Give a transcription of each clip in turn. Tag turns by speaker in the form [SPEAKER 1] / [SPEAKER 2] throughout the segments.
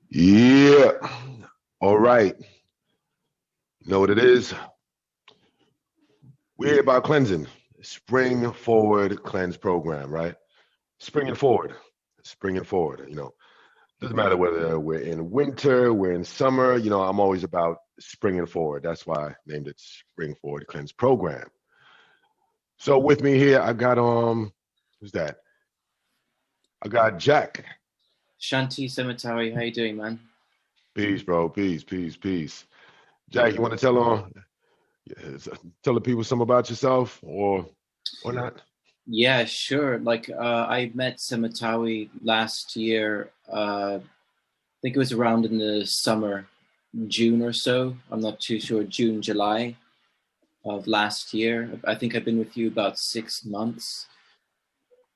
[SPEAKER 1] Yeah. All right. You know what it is? We're here about cleansing. Spring Forward Cleanse Program, right? Springing forward. Springing forward. Doesn't matter whether we're in winter, we're in summer, I'm always about springing forward. That's why I named it Spring Forward Cleanse Program. So with me here, I got who's that? I got Jack.
[SPEAKER 2] Shanti Sematawi, how you doing, man?
[SPEAKER 1] Peace, bro. Peace, peace, peace. Jack, you want to tell the people some about yourself or not?
[SPEAKER 2] Yeah, sure. I met Sematawi last year. I think it was around in the summer, June or so. I'm not too sure. June, July of last year. I think I've been with you about 6 months.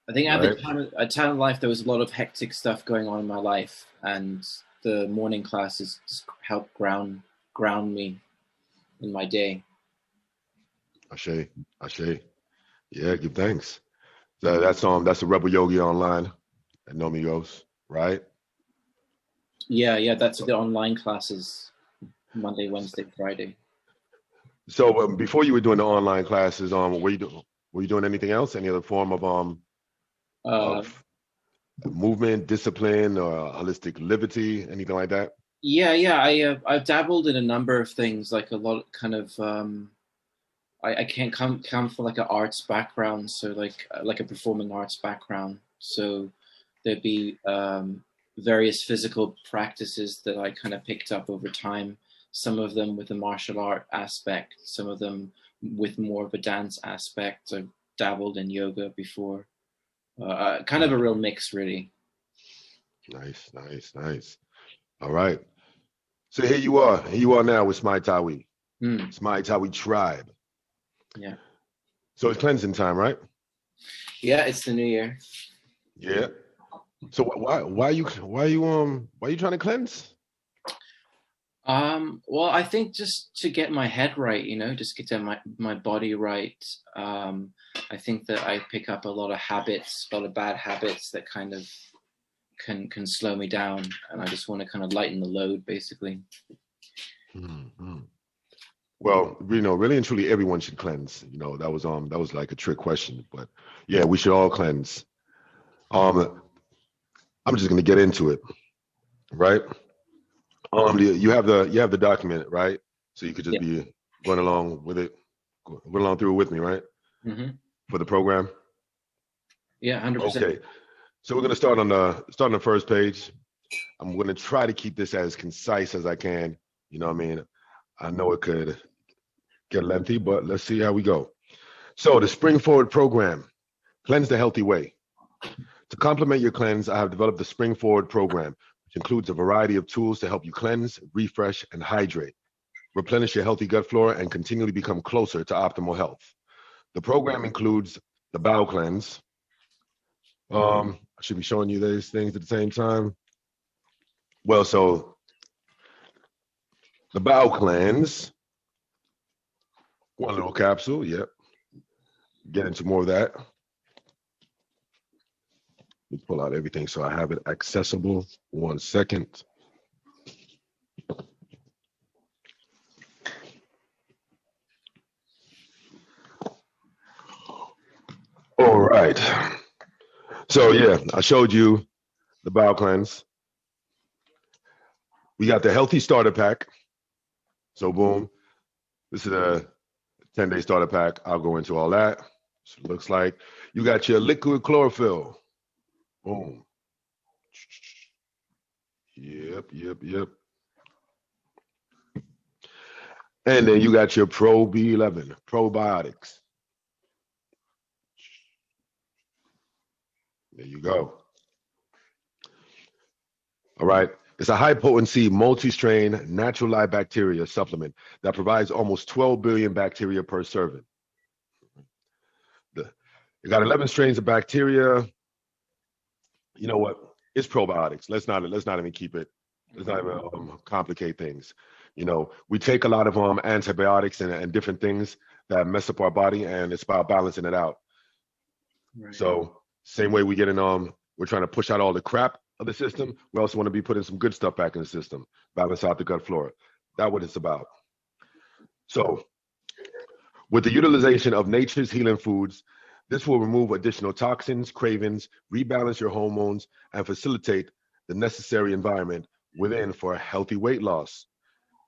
[SPEAKER 2] I think at the
[SPEAKER 1] Right.
[SPEAKER 2] time of life, there was a lot of hectic stuff going on in my life, and the morning classes just helped ground me in my day.
[SPEAKER 1] Ashe, Ashe. Yeah, give thanks. That's the RebuYogi Online at Nomigos, right?
[SPEAKER 2] Yeah, that's the online classes, Monday, Wednesday, Friday.
[SPEAKER 1] So before you were doing the online classes, were you doing anything else? Any other form
[SPEAKER 2] Uh,
[SPEAKER 1] of movement, discipline, or holistic liberty, anything like that?
[SPEAKER 2] yeah. I've dabbled in a number of things, like a lot kind of. I can't come from like an arts background, so like a performing arts background. So there'd be various physical practices that I kind of picked up over time. Some of them with a martial art aspect, some of them with more of a dance aspect. I've dabbled in yoga before. Kind of a real mix, really.
[SPEAKER 1] Nice, nice, nice. All right. So here you are. Here you are now with Smai-Tawi.
[SPEAKER 2] Mm,
[SPEAKER 1] Smai-Tawi tribe.
[SPEAKER 2] yeah,
[SPEAKER 1] So it's cleansing time, right?
[SPEAKER 2] yeah. It's the new year.
[SPEAKER 1] Yeah. So why you trying to cleanse?
[SPEAKER 2] Well, I think just to get my head right, just get my body right. I think that I pick up a lot of habits, a lot of bad habits that kind of can slow me down, and I just want to kind of lighten the load, basically.
[SPEAKER 1] Hmm. Well, really and truly, everyone should cleanse. That was like a trick question, but yeah, we should all cleanse. Um, I'm just gonna get into it, right? You have the document, right? So you could just
[SPEAKER 2] Yeah.
[SPEAKER 1] be going along with it, going along through it with me, right?
[SPEAKER 2] Hmm.
[SPEAKER 1] For the program.
[SPEAKER 2] Yeah, 100%.
[SPEAKER 1] Okay. So we're gonna start on the first page. I'm gonna try to keep this as concise as I can. You know what I mean? I know it could get lengthy, but let's see how we go. So the Spring Forward program, cleanse the healthy way. To complement your cleanse, I have developed the Spring Forward program, which includes a variety of tools to help you cleanse, refresh, and hydrate, replenish your healthy gut flora, and continually become closer to optimal health. The program includes the Bowel Cleanse. I should be showing you these things at the same time. Well, so the Bowel Cleanse, one little capsule. Yep. Get into more of that. Let me pull out everything so I have it accessible. 1 second. All right. So yeah, I showed you the Bowel Cleanse. We got the Healthy Starter Pack. So boom, this is a 10-day starter pack. I'll go into all that. So it looks like you got your liquid chlorophyll. Boom. Yep. And then you got your Pro B11 probiotics. There you go. All right. It's a high potency, multi strain, natural live bacteria supplement that provides almost 12 billion bacteria per serving. You got 11 strains of bacteria. You know what? It's probiotics. Let's not even keep it. Let's not even complicate things. We take a lot of antibiotics and different things that mess up our body, and it's about balancing it out.
[SPEAKER 2] Right.
[SPEAKER 1] So same way we get in we're trying to push out all the crap of the system, we also want to be putting some good stuff back in the system, balance out the gut flora. That's what it's about. So, with the utilization of nature's healing foods, this will remove additional toxins, cravings, rebalance your hormones, and facilitate the necessary environment within for a healthy weight loss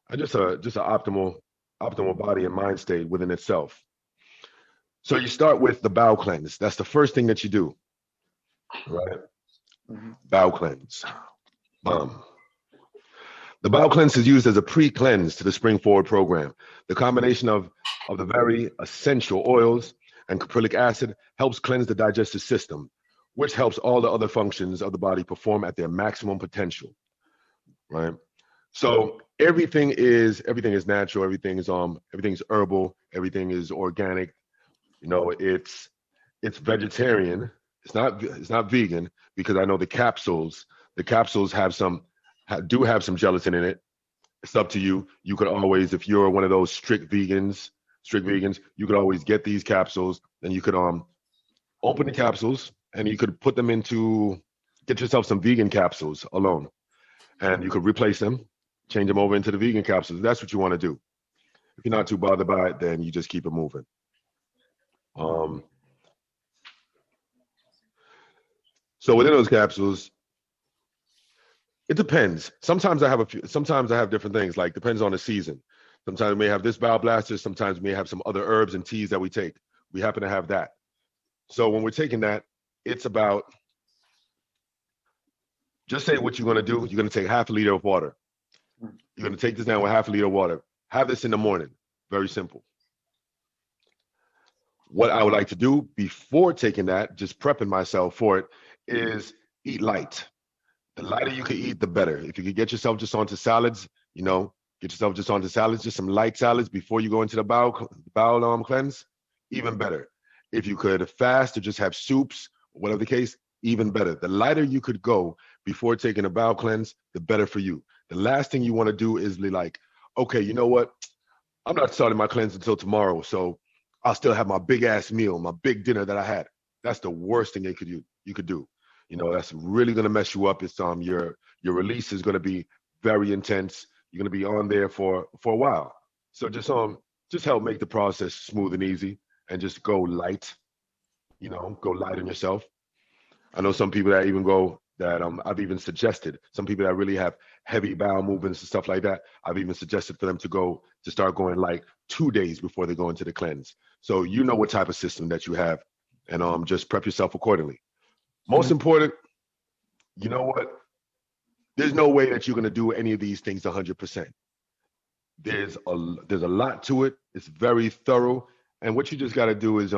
[SPEAKER 1] and just an optimal body and mind state within itself. So you start with the bowel cleanse. That's the first thing that you do, right? Bowel cleanse. The bowel cleanse is used as a pre-cleanse to the Spring Forward program. The combination of the very essential oils and caprylic acid helps cleanse the digestive system, which helps all the other functions of the body perform at their maximum potential, right? So everything is natural, everything's herbal, everything is organic. You know, it's vegetarian. It's not vegan, because I know the capsules do have some gelatin in it. It's up to you. You could always, if you're one of those strict vegans, you could always get these capsules, and you could open the capsules and you could get yourself some vegan capsules alone, and you could replace them, change them over into the vegan capsules. That's what you want to do. If you're not too bothered by it, then you just keep it moving. So within those capsules, it depends. Sometimes I have different things, like depends on the season. Sometimes we may have this bowel blaster, sometimes we may have some other herbs and teas that we take. We happen to have that. So when we're taking that, it's about, just say what you're going to do. You're going to take half a liter of water. You're going to take this down with half a liter of water. Have this in the morning. Very simple. What I would like to do before taking that, just prepping myself for it, is eat light. The lighter you can eat, the better. If you could get yourself just onto salads, just some light salads before you go into the bowel cleanse, even better. If you could fast or just have soups, whatever the case, even better. The lighter you could go before taking a bowel cleanse, the better for you. The last thing you want to do is be like, okay, you know what? I'm not starting my cleanse until tomorrow, so I'll still have my big ass meal, my big dinner that I had. That's the worst thing you could do. You know, that's really gonna mess you up. It's your release is gonna be very intense. You're gonna be on there for a while. So just help make the process smooth and easy, and just go light. You know, go light on yourself. I know some people that even go that I've even suggested, some people that really have heavy bowel movements and stuff like that, I've even suggested for them to start going like 2 days before they go into the cleanse. So you know what type of system that you have, and just prep yourself accordingly. Most important, you know what? There's no way that you're gonna do any of these things 100%. There's a lot to it. It's very thorough, and what you just got to do is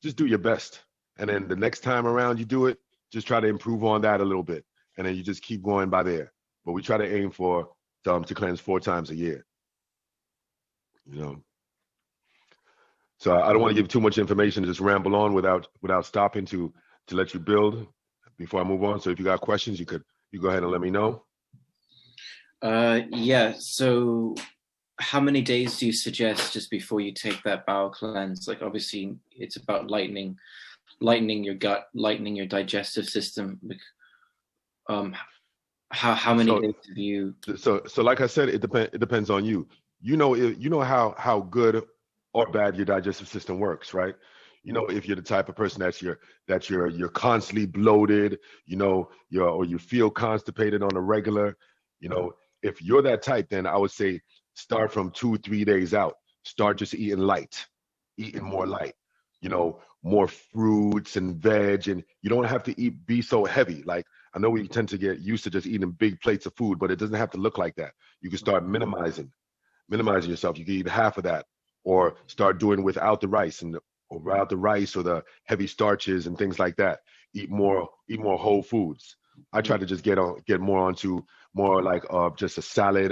[SPEAKER 1] just do your best, and then the next time around you do it, just try to improve on that a little bit, and then you just keep going by there. But we try to aim for to cleanse 4 times a year. You know, so I don't want to give too much information, just ramble on without stopping to let you build before I move on. So if you got questions, you go ahead and let me know.
[SPEAKER 2] Yeah. So how many days do you suggest just before you take that bowel cleanse? Like, obviously it's about lightening your gut, lightening your digestive system. How many days have you?
[SPEAKER 1] So like I said, it depends on you. You know how good or bad your digestive system works, right? You know, if you're the type of person that you're constantly bloated, you know, or you feel constipated on a regular, you know, if you're that type, then I would say start from 2-3 days out. Start just eating more light, you know, more fruits and veg, and you don't have to be so heavy. Like, I know we tend to get used to just eating big plates of food, but it doesn't have to look like that. You can start minimizing yourself. You can eat half of that, or start doing without the rice or the heavy starches and things like that. Eat more whole foods. I try to just get more onto more like just a salad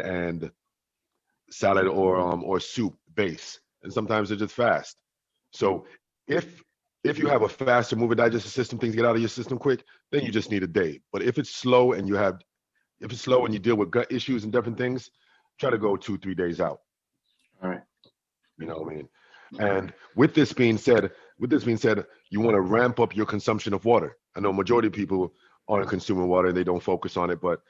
[SPEAKER 1] or soup base, and sometimes they're just fast. So if you have a faster moving digestive system, things get out of your system quick, then you just need a day. But if it's slow and you deal with gut issues and different things, try to go 2-3 days out.
[SPEAKER 2] All right.
[SPEAKER 1] You know what I mean? And with this being said, you want to ramp up your consumption of water. I know majority of people aren't consuming water, they don't focus on it. But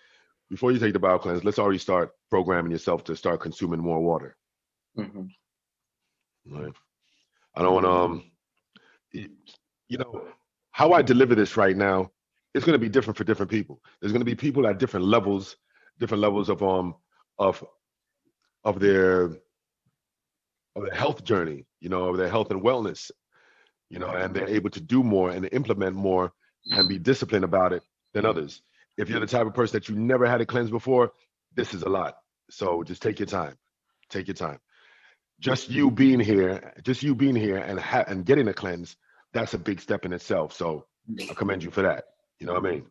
[SPEAKER 1] before you take the bowel cleanse, let's already start programming yourself to start consuming more water.
[SPEAKER 2] Mm-hmm.
[SPEAKER 1] Right? I don't you know, how I deliver this right now, it's going to be different for different people. There's going to be people at different levels of of their health journey, of their health and wellness, and they're able to do more and implement more and be disciplined about it than others. If you're the type of person that you never had a cleanse before, this is a lot. So just take your time. Take your time. Just you being here and getting a cleanse, that's a big step in itself. So I commend you for that. You know what I mean?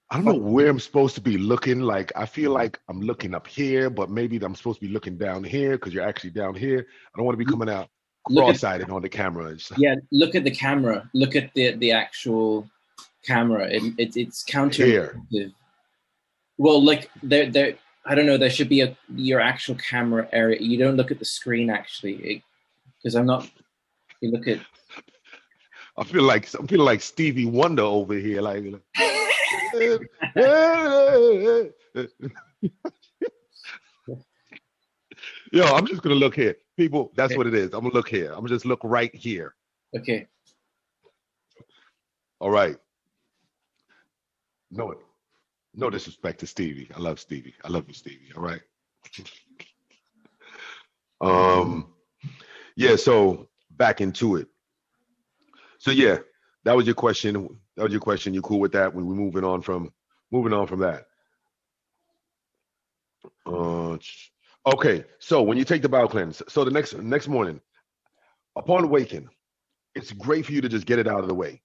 [SPEAKER 1] I don't know where I'm supposed to be looking. Like, I feel like I'm looking up here, but maybe I'm supposed to be looking down here because you're actually down here. I don't want to be coming out cross-eyed on the camera.
[SPEAKER 2] Yeah, look at the camera. Look at the actual camera. It's counterintuitive. Well, like there. I don't know. There should be your actual camera area. You don't look at the screen actually, because I'm not. You look at.
[SPEAKER 1] I'm feeling like Stevie Wonder over here, like. Yo, I'm just gonna look here, people. That's what it is. I'm gonna look here. I'm gonna just look right here.
[SPEAKER 2] Okay.
[SPEAKER 1] All right. No disrespect to Stevie. I love Stevie. I love you, Stevie. All right. Yeah. So back into it. So yeah, that was your question. You cool with that? When we're moving on from that. Okay. So when you take the bowel cleanse, so the next morning, upon waking, it's great for you to just get it out of the way.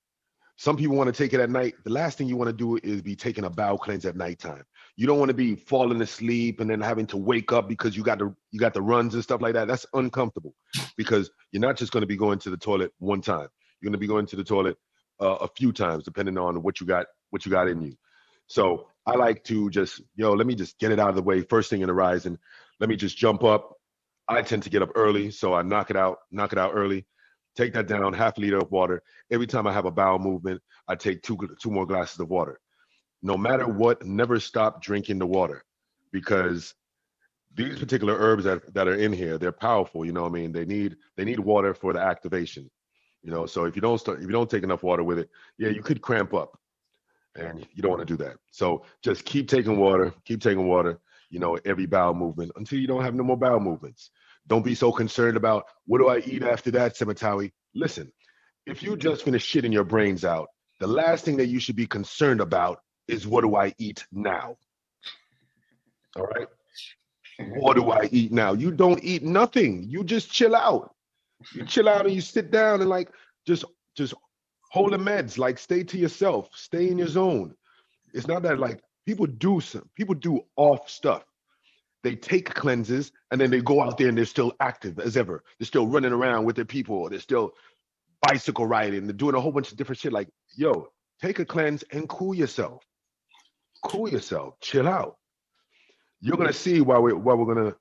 [SPEAKER 1] Some people want to take it at night. The last thing you want to do is be taking a bowel cleanse at nighttime. You don't want to be falling asleep and then having to wake up because you got the runs and stuff like that. That's uncomfortable because you're not just going to be going to the toilet one time. You're going to be going to the toilet a few times, depending on what you got in you. So I like to just, let me just get it out of the way first thing in the rising. Let me just jump up. I tend to get up early, so I knock it out early. Take that down, half a liter of water. Every time I have a bowel movement, I take two more glasses of water. No matter what, never stop drinking the water, because these particular herbs that are in here, they're powerful. You know what I mean? They need water for the activation. So if you don't take enough water with it, you could cramp up, and you don't want to do that. So just keep taking water, every bowel movement until you don't have no more bowel movements. Don't be so concerned about what do I eat after that, Sematawi. Listen, if you just finish shitting your brains out, the last thing that you should be concerned about is what do I eat now? All right? What do I eat now? You don't eat nothing. You just chill out. You chill out and you sit down and like just hold the meds. Like stay to yourself. Stay in your zone. It's not that like people do off stuff. They take cleanses and then they go out there and they're still active as ever. They're still running around with their people. Or they're still bicycle riding. They're doing a whole bunch of different shit. Like, yo, take a cleanse and cool yourself. Chill out. You're gonna see why we're gonna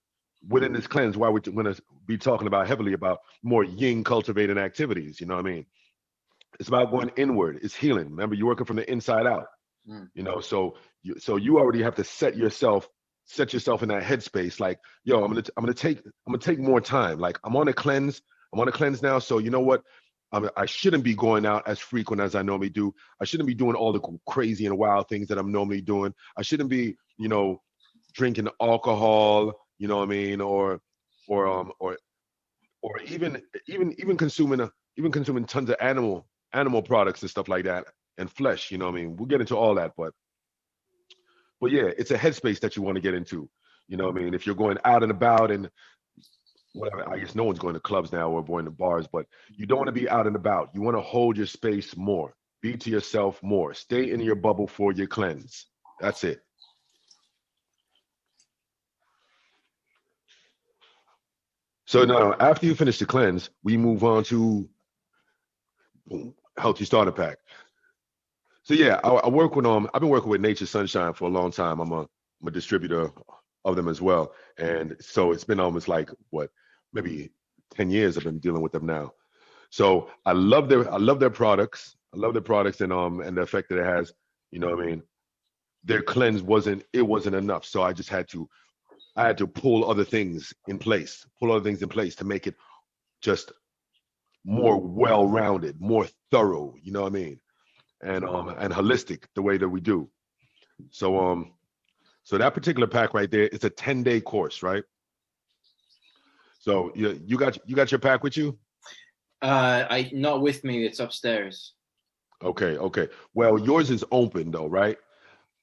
[SPEAKER 1] within this cleanse. Why we're gonna be talking about heavily about more Ying cultivating activities. You know what I mean? It's about going inward. It's healing. Remember, you're working from the inside out. So you already have to set yourself in that headspace. Like, yo, I'm gonna take more time. Like, I'm on a cleanse now. So you know what? I shouldn't be going out as frequent as I normally do. I shouldn't be doing all the crazy and wild things that I'm normally doing. I shouldn't be, drinking alcohol. You know what I mean? Or even consuming tons of animal products and stuff like that and flesh. You know what I mean? We'll get into all that, but yeah, it's a headspace that you want to get into. You know what I mean? If you're going out and about and whatever, I guess no one's going to clubs now or going to bars, but you don't want to be out and about. You want to hold your space more. Be to yourself more. Stay in your bubble for your cleanse. That's it. So now, after you finish the cleanse, we move on to healthy starter pack. So yeah, I work with I've been working with Nature Sunshine for a long time. I'm a distributor of them as well, and so it's been almost like maybe 10 years I've been dealing with them now. So I love their products. I love the products and the effect that it has. You know what I mean? Their cleanse wasn't enough, so I had to pull other things in place, to make it just more well-rounded, more thorough. You know what I mean? And holistic the way that we do. So so that particular pack right there, it's a 10-day course, right? So you got your pack with you?
[SPEAKER 2] I not with me. It's upstairs.
[SPEAKER 1] Okay, okay. Well, yours is open though, right?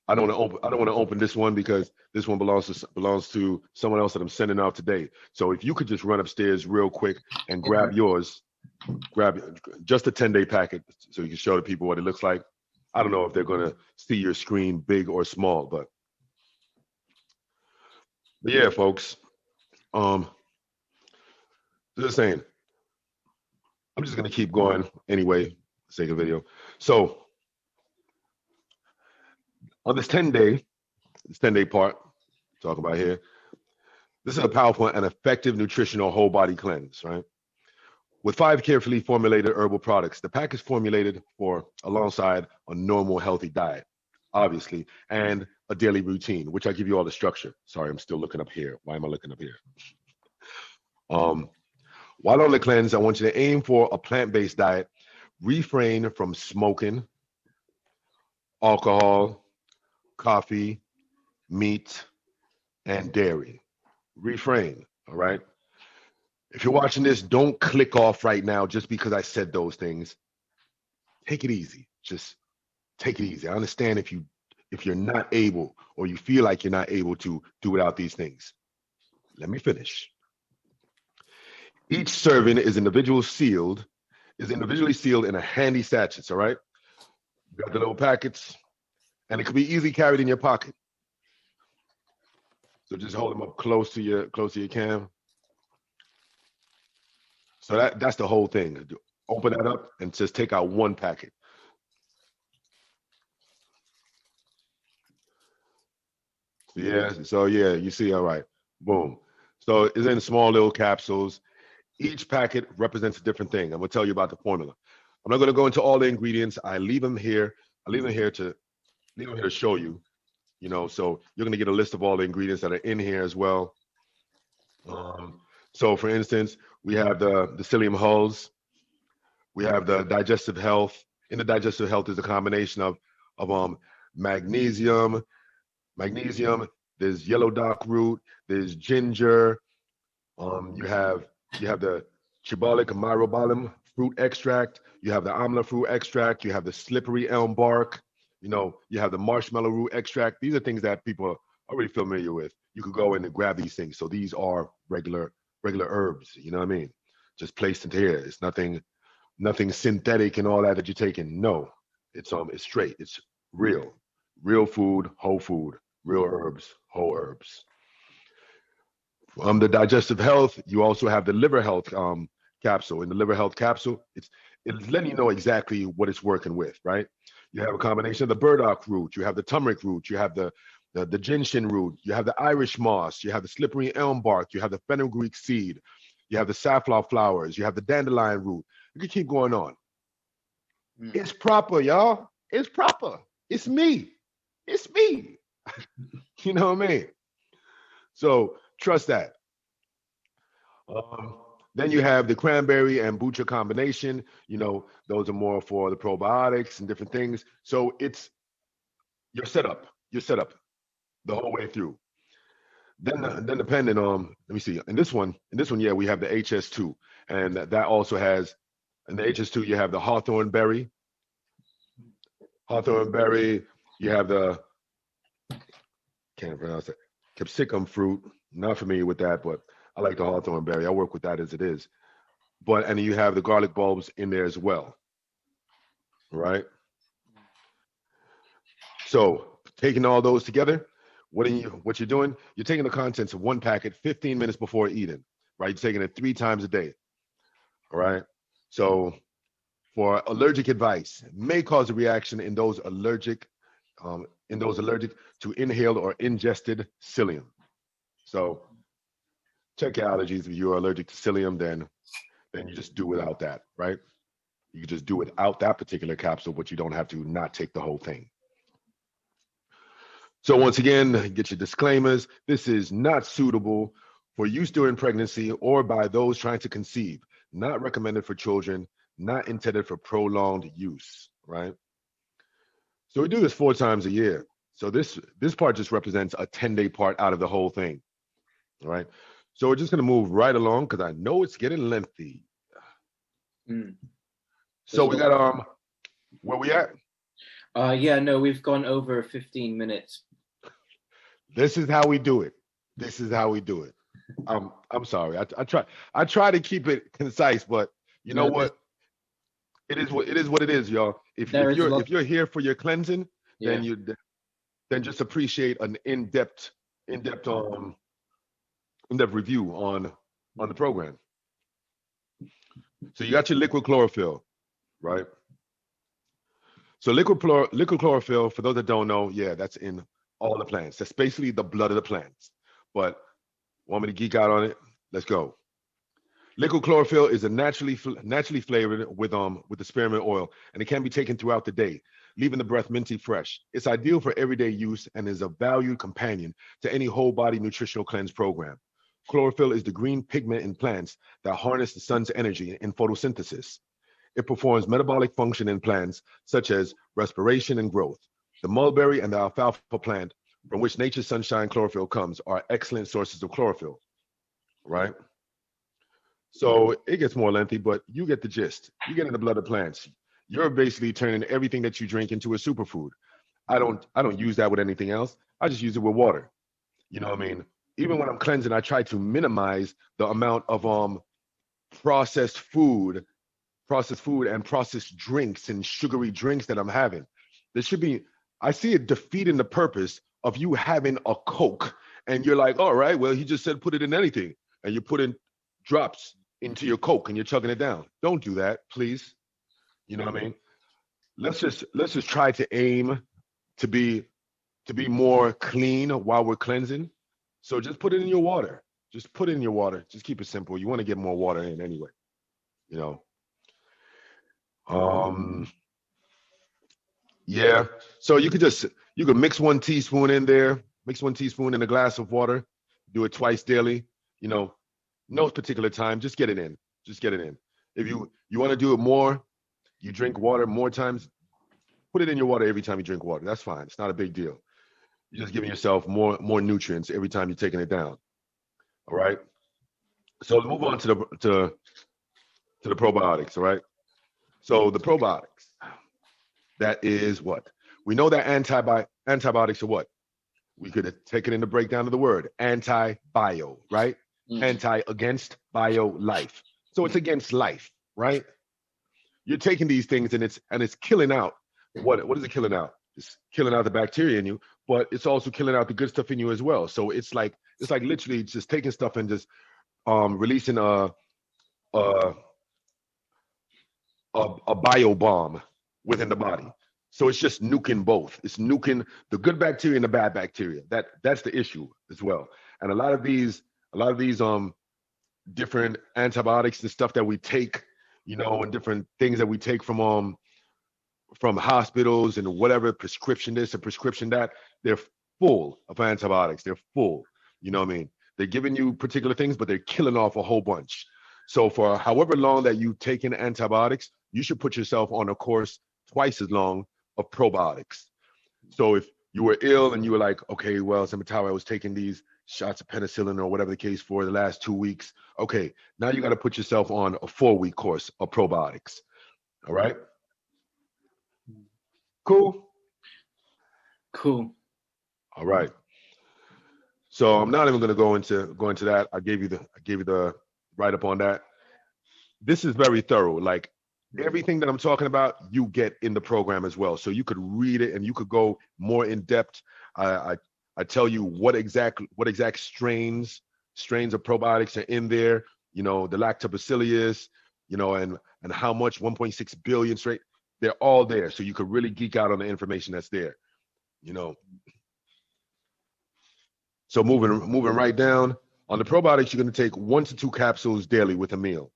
[SPEAKER 1] I don't want to open this one because this one belongs to someone else that I'm sending out today. So if you could just run upstairs real quick and grab yours, grab just a 10-day packet so you can show the people what it looks like. I don't know if they're gonna see your screen big or small, but yeah, folks. Just saying. I'm just gonna keep going anyway, sake of video. So on this 10-day part, talk about here. This is a powerful and effective nutritional whole body cleanse, right? With 5 carefully formulated herbal products, the pack is formulated for alongside a normal healthy diet, obviously, and a daily routine, which I give you all the structure. Sorry, I'm still looking up here. Why am I looking up here? While on the cleanse, I want you to aim for a plant-based diet, refrain from smoking, alcohol, coffee, meat, and dairy. Refrain, all right? If you're watching this, don't click off right now just because I said those things. Take it easy. Just take it easy. I understand if you're not able or you feel like you're not able to do without these things. Let me finish. Each serving is individually sealed in a handy sachets, all right? You got the little packets, and it could be easily carried in your pocket. So just hold them up close to your cam. So that's the whole thing. Open that up and just take out one packet. So you see, all right, boom. So it's in small little capsules. Each packet represents a different thing. I'm gonna tell you about the formula. I'm not gonna go into all the ingredients. I leave them here to show you. So you're gonna get a list of all the ingredients that are in here as well. So for instance, we have the psyllium hulls. We have the digestive health. In the digestive health is a combination of magnesium. There's yellow dock root. There's ginger. You have the chibolic myrobalan fruit extract. You have the amla fruit extract. You have the slippery elm bark. You have the marshmallow root extract. These are things that people are already familiar with. You could go in and grab these things. So these are regular herbs. You know what I mean? Just placed into here. It's nothing synthetic and all that you're taking. No, it's straight. It's real food, whole food, real herbs, whole herbs. The digestive health, you also have the liver health capsule. In the liver health capsule, it's letting you know exactly what it's working with, right? You have a combination of the burdock root, you have the turmeric root, you have the ginseng root, you have the Irish moss, you have the slippery elm bark, you have the fenugreek seed, you have the safflower flowers, you have the dandelion root. You can keep going on. It's proper, y'all. It's proper. It's me. You know what I mean? So trust that. Then you have the cranberry and bucha combination. Those are more for the probiotics and different things. So you're set up the whole way through. Then depending on, let me see. In this one, yeah, we have the HS2, and that also has, in the HS2 you have the hawthorn berry. You have the, can't pronounce it, capsicum fruit. Not familiar with that, but I like the hawthorn berry. I work with that as it is. And you have the garlic bulbs in there as well, right? So taking all those together, what you're doing, you're taking the contents of one packet 15 minutes before eating, right? You're taking it 3 times a day, all right? So for allergic advice, may cause a reaction in those allergic to inhaled or ingested psyllium. So check your allergies. If you're allergic to psyllium, then you just do without that, right? You can just do it out that particular capsule, but you don't have to not take the whole thing. So once again, get your disclaimers. This is not suitable for use during pregnancy or by those trying to conceive. Not recommended for children, not intended for prolonged use, right? So we do this 4 times a year. So this part just represents a 10-day part out of the whole thing, all right? So we're just gonna move right along because I know it's getting lengthy. So we got, where we at?
[SPEAKER 2] Yeah, no, we've gone over 15 minutes.
[SPEAKER 1] This is how we do it. This is how we do it. I'm sorry. I try to keep it concise, but you know what? It is what it is, y'all. If you're here for your cleansing, then just appreciate an in-depth review on the program. So you got your liquid chlorophyll, right? So liquid chlorophyll, for those that don't know, that's in all the plants. That's basically the blood of the plants. But want me to geek out on it? Let's go. Liquid chlorophyll is a naturally flavored with the spearmint oil, and it can be taken throughout the day, leaving the breath minty fresh. It's ideal for everyday use and is a valued companion to any whole body nutritional cleanse program. Chlorophyll is the green pigment in plants that harness the sun's energy in photosynthesis. It performs metabolic function in plants such as respiration and growth. The mulberry and the alfalfa plant, from which nature's sunshine chlorophyll comes, are excellent sources of chlorophyll, right? So it gets more lengthy, but you get the gist. You get in the blood of plants. You're basically turning everything that you drink into a superfood. I don't use that with anything else. I just use it with water. You know what I mean? Even when I'm cleansing, I try to minimize the amount of processed food and processed drinks and sugary drinks that I'm having. I see it defeating the purpose of you having a Coke, and you're like, all right, well, he just said put it in anything, and you put in drops into your Coke and you're chugging it down. Don't do that, please. You know what I mean? Let's just try to aim to be more clean while we're cleansing. So just put it in your water. Just put it in your water. Just keep it simple. You want to get more water in anyway. You know. Yeah. So you could mix 1 teaspoon in there, mix 1 teaspoon in a glass of water, do it twice daily, you know, no particular time, just get it in. Just get it in. If you want to do it more, you drink water more times, put it in your water every time you drink water. That's fine. It's not a big deal. You're just giving yourself more nutrients every time you're taking it down. All right. So let's move on to the probiotics, all right? So the probiotics. That is what? We know that antibiotics are what? We could take it in the breakdown of the word. Anti-bio, right? Anti against bio life. So it's against life, right? You're taking these things and it's killing out. What is it killing out? It's killing out the bacteria in you, but it's also killing out the good stuff in you as well. So it's like literally just taking stuff and just releasing a bio bomb within the body. So it's just nuking both. It's nuking the good bacteria and the bad bacteria. That's the issue as well. And a lot of these different antibiotics and stuff that we take, you know, and different things that we take from hospitals and whatever, prescription this and prescription that, they're full of antibiotics. They're full. You know what I mean? They're giving you particular things, but they're killing off a whole bunch. So for however long that you've taken antibiotics, you should put yourself on a course twice as long of probiotics. So if you were ill and you were like, okay, well, Sematawi, I was taking these shots of penicillin or whatever the case for the last 2 weeks. Okay, now you got to put yourself on a 4-week course of probiotics. All right? Cool?
[SPEAKER 2] Cool.
[SPEAKER 1] All right. So I'm not even going to go into that. I gave you the write up on that. This is very thorough. Like everything that I'm talking about, you get in the program as well. So you could read it and you could go more in depth. I tell you what exact strains of probiotics are in there. You know, the lactobacillus, you know, and how much 1.6 billion straight. They're all there. So you could really geek out on the information that's there. You know. So moving right down on the probiotics, you're going to take 1 to 2 capsules daily with a meal,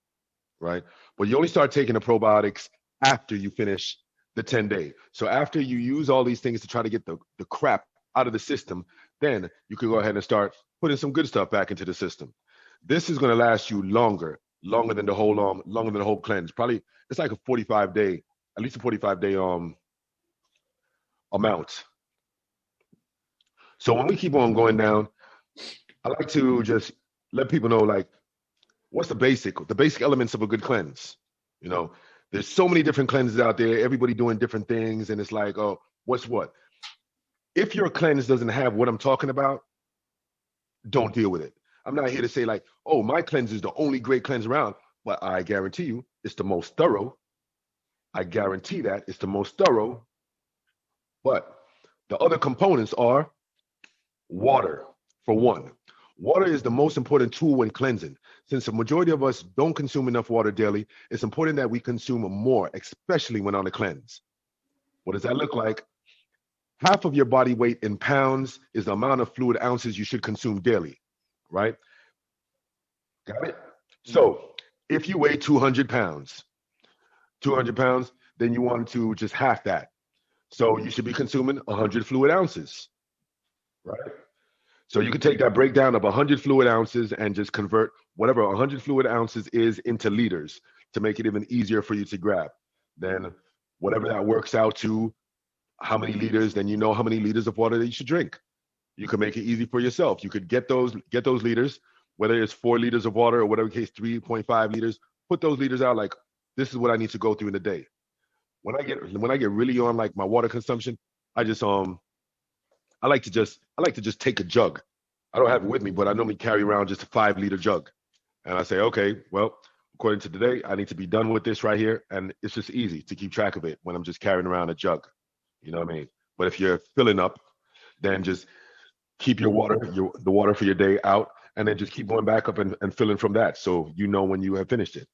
[SPEAKER 1] right? But you only start taking the probiotics after you finish the 10-day. So after you use all these things to try to get the crap out of the system, then you can go ahead and start putting some good stuff back into the system. This is going to last you longer than the whole cleanse. Probably it's like a 45-day, at least a 45-day amount. So when we keep on going down, I like to just let people know, like, what's the basic elements of a good cleanse. You know, there's so many different cleanses out there, everybody doing different things, and it's like, oh, what's what? If your cleanse doesn't have what I'm talking about, don't deal with it. I'm not here to say like, oh, my cleanse is the only great cleanse around, but I guarantee you it's the most thorough. I guarantee that it's the most thorough. But the other components are water, for one. Water is the most important tool when cleansing. Since the majority of us don't consume enough water daily, it's important that we consume more, especially when on a cleanse. What does that look like? Half of your body weight in pounds is the amount of fluid ounces you should consume daily, right? Got it? So if you weigh 200 pounds, then you want to just half that. So you should be consuming 100 fluid ounces, right? So you can take that breakdown of 100 fluid ounces and just convert whatever 100 fluid ounces is into liters to make it even easier for you to grab. Then whatever that works out to, how many liters, then you know how many liters of water that you should drink. You can make it easy for yourself. You could get those liters, whether it's 4 liters of water or whatever case, 3.5 liters, put those liters out like, this is what I need to go through in a day. When I get really on like my water consumption, I like to just take a jug. I don't have it with me, but I normally carry around just a 5-liter jug. And I say, okay, well, according to today, I need to be done with this right here. And it's just easy to keep track of it when I'm just carrying around a jug. You know what I mean? But if you're filling up, then just keep the water for your day out, and then just keep going back up and filling from that. So you know when you have finished it.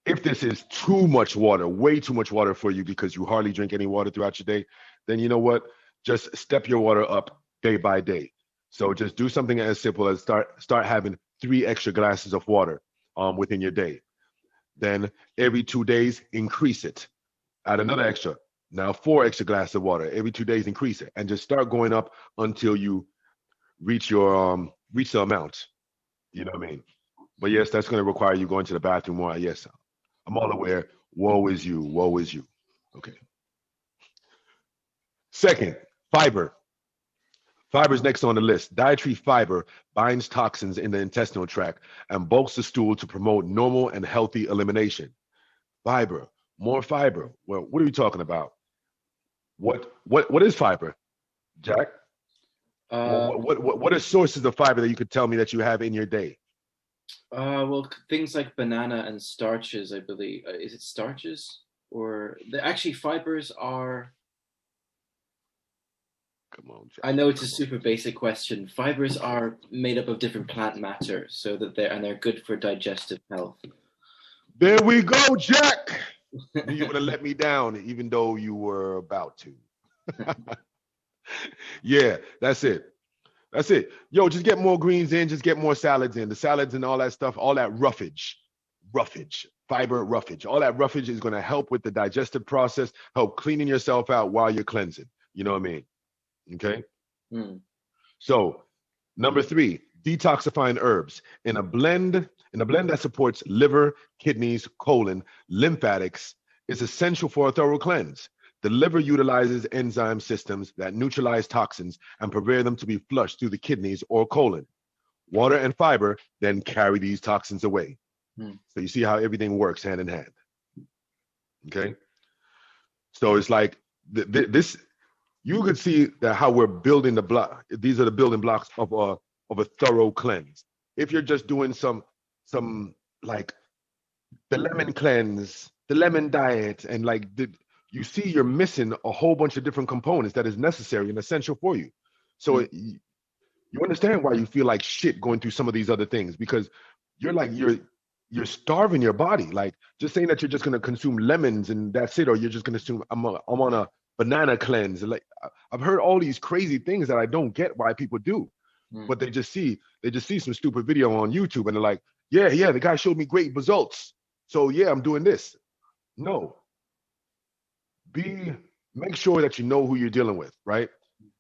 [SPEAKER 1] If this is too much water, way too much water for you because you hardly drink any water throughout your day, then you know what? Just step your water up day by day. So just do something as simple as start having 3 extra glasses of water within your day. Then every 2 days, increase it. Add another extra. Now 4 extra glasses of water. Every 2 days, increase it. And just start going up until you reach the amount. You know what I mean? But yes, that's going to require you going to the bathroom more. Yes, I'm all aware. Woe is you. Woe is you. Okay. Second, fiber. Fiber is next on the list. Dietary fiber binds toxins in the intestinal tract and bulks the stool to promote normal and healthy elimination. Fiber, more fiber. Well, what are we talking about? What is fiber, Jack? What are sources of fiber that you could tell me that you have in your day?
[SPEAKER 2] Well, things like banana and starches, I believe. Is it starches? Or actually fibers are...
[SPEAKER 1] Come on, Jack.
[SPEAKER 2] I know it's a super basic question. Fibers are made up of different plant matter, so that they're good for digestive health.
[SPEAKER 1] There we go, Jack. You would have let me down, even though you were about to. Yeah, that's it. That's it. Yo, just get more greens in, just get more salads in. The salads and all that stuff, all that roughage, fiber roughage. All that roughage is going to help with the digestive process, help cleaning yourself out while you're cleansing. You know what I mean? Okay. So number 3, detoxifying herbs in a blend that supports liver, kidneys, colon, lymphatics is essential for a thorough cleanse. The liver utilizes enzyme systems that neutralize toxins and prepare them to be flushed through the kidneys or colon. Water and fiber then carry these toxins away. So you see how everything works hand in hand. Okay. So it's like this. You could see that how we're building the block. These are the building blocks of a thorough cleanse. If you're just doing some like the lemon cleanse, the lemon diet, and like you see you're missing a whole bunch of different components that is necessary and essential for you. So you understand why you feel like shit going through some of these other things, because you're starving your body. Like just saying that you're just going to consume lemons and that's it, or you're just going to assume I'm on a banana cleanse. Like I've heard all these crazy things that I don't get why people do, but they just see some stupid video on YouTube and they're like, yeah, the guy showed me great results. So yeah, I'm doing this. No, make sure that you know who you're dealing with, right?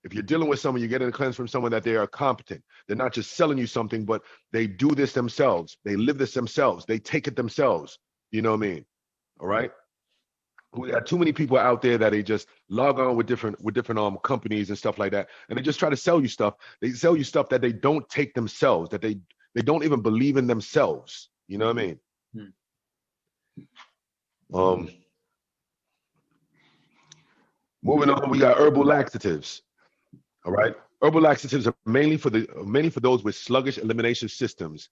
[SPEAKER 1] If you're dealing with someone, you're getting a cleanse from someone that they are competent. They're not just selling you something, but they do this themselves. They live this themselves. They take it themselves. You know what I mean? All right. We got too many people out there that they just log on with different companies and stuff like that, and they just try to sell you stuff. They sell you stuff that they don't take themselves, that they don't even believe in themselves. You know what I mean? Um, Moving on, we got herbal laxatives. All right, herbal laxatives are mainly for those with sluggish elimination systems.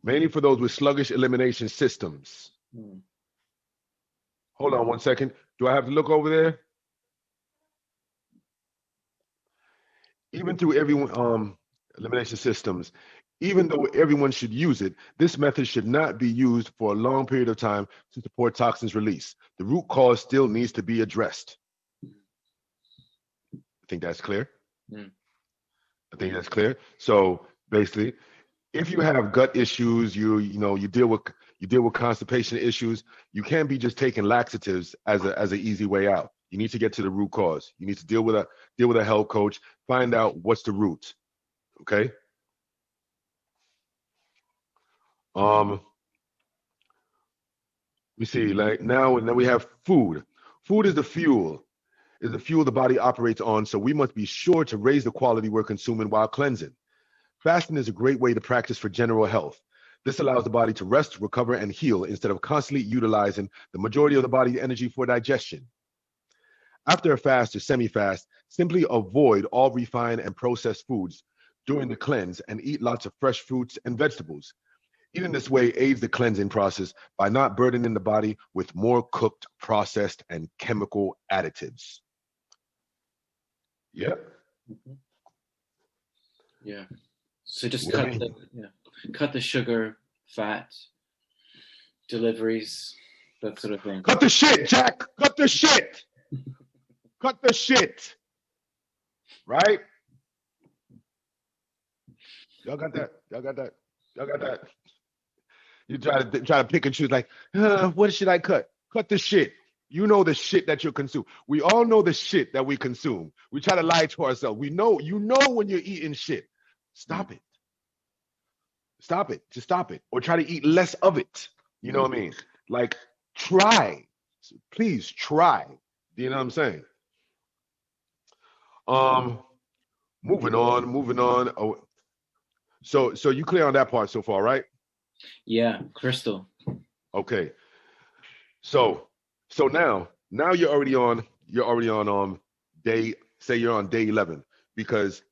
[SPEAKER 1] Mainly for those with sluggish elimination systems. Hold on one second. Do I have to look over there? Even through everyone elimination systems, even though everyone should use it, this method should not be used for a long period of time to support toxins release. The root cause still needs to be addressed. I think that's clear. I think that's clear. So basically, if you have gut issues, you deal with constipation issues, you can't be just taking laxatives as an easy way out. You need to get to the root cause. You need to deal with a health coach, find out what's the root. Okay. We see, like now we have food. Food is the fuel the body operates on, so we must be sure to raise the quality we're consuming while cleansing. Fasting is a great way to practice for general health. This allows the body to rest, recover, and heal instead of constantly utilizing the majority of the body's energy for digestion. After a fast or semi-fast, simply avoid all refined and processed foods during the cleanse and eat lots of fresh fruits and vegetables. Eating this way aids the cleansing process by not burdening the body with more cooked, processed, and chemical additives. Yeah.
[SPEAKER 2] Yeah. So just cut the sugar, fat, deliveries, that sort of thing.
[SPEAKER 1] Cut the shit, Jack. Cut the shit. Cut the shit. Right? Y'all got that? Y'all got that? Y'all got that? You try to pick and choose, like, what should I cut? Cut the shit. You know the shit that you consume. We all know the shit that we consume. We try to lie to ourselves. You know when you're eating shit. Stop it. Stop it. Just stop it. Or try to eat less of it. You know what I mean? Like, try. Please try. You know what I'm saying? Moving on. Oh, so you clear on that part so far, right?
[SPEAKER 2] Yeah, crystal.
[SPEAKER 1] Okay. So now you're already on day, say you're on day 11, because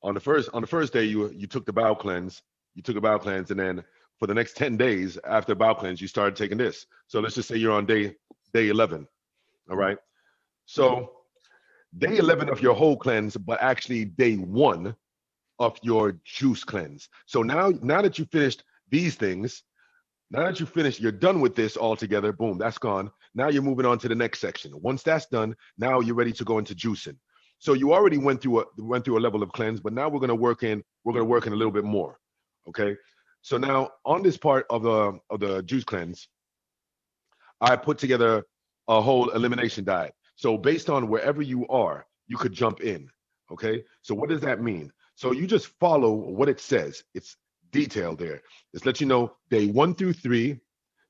[SPEAKER 1] on the first day you took the bowel cleanse, and then for the next 10 days after bowel cleanse you started taking this. So let's just say you're on day 11. All right. So day 11 of your whole cleanse, but actually day 1 of your juice cleanse. So now that you finished these things, you're done with this altogether. Boom, that's gone. Now you're moving on to the next section. Once that's done, now you're ready to go into juicing. So you already went through a level of cleanse, but now we're going to work in a little bit more. Okay. So now on this part of the juice cleanse, I put together a whole elimination diet. So based on wherever you are, you could jump in. Okay. So what does that mean? So you just follow what it says. It's detailed there. It's let you know day 1 through 3.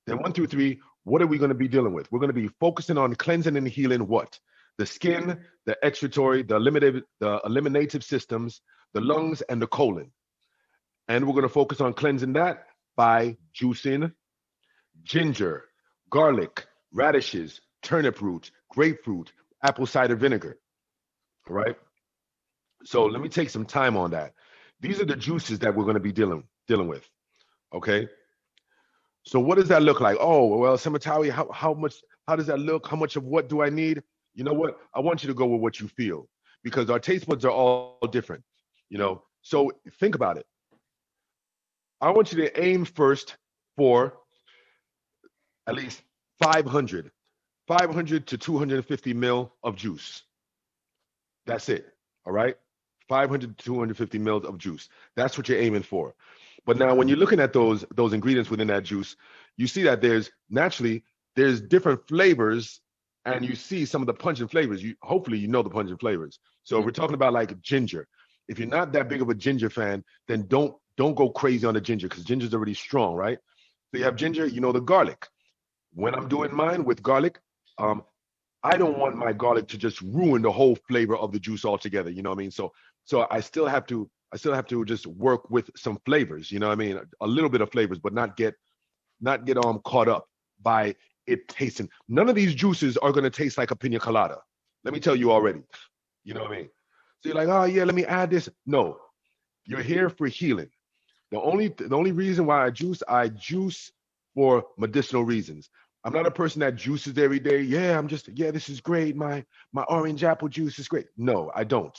[SPEAKER 1] Then 1 through 3, what are we going to be dealing with? We're going to be focusing on cleansing and healing what? The skin, the excretory, the eliminative systems, the lungs, and the colon. And we're going to focus on cleansing that by juicing ginger, garlic, radishes, turnip roots, grapefruit, apple cider vinegar. All right. So let me take some time on that. These are the juices that we're going to be dealing with. Okay. So what does that look like? Oh, well, Sematawi, how does that look? How much of what do I need? You know what? I want you to go with what you feel, because our taste buds are all different, So think about it. I want you to aim first for at least 500 to 250 mil of juice. That's it. All right. 500 to 250 mils of juice. That's what you're aiming for. But now when you're looking at those ingredients within that juice, you see that there's different flavors, and you see some of the pungent flavors. Hopefully you know the pungent flavors. So if we're talking about like ginger. If you're not that big of a ginger fan, then don't go crazy on the ginger, because ginger's already strong, right? So you have ginger, the garlic. When I'm doing mine with garlic, I don't want my garlic to just ruin the whole flavor of the juice altogether. You know what I mean? So I still have to just work with some flavors. You know what I mean? A little bit of flavors, but not get caught up by it tasting. None of these juices are going to taste like a pina colada. Let me tell you already. You know what I mean? So you're like, oh yeah, let me add this. No, you're here for healing. The only reason why I juice for medicinal reasons. I'm not a person that juices every day. Yeah, this is great. My orange apple juice is great. No, I don't.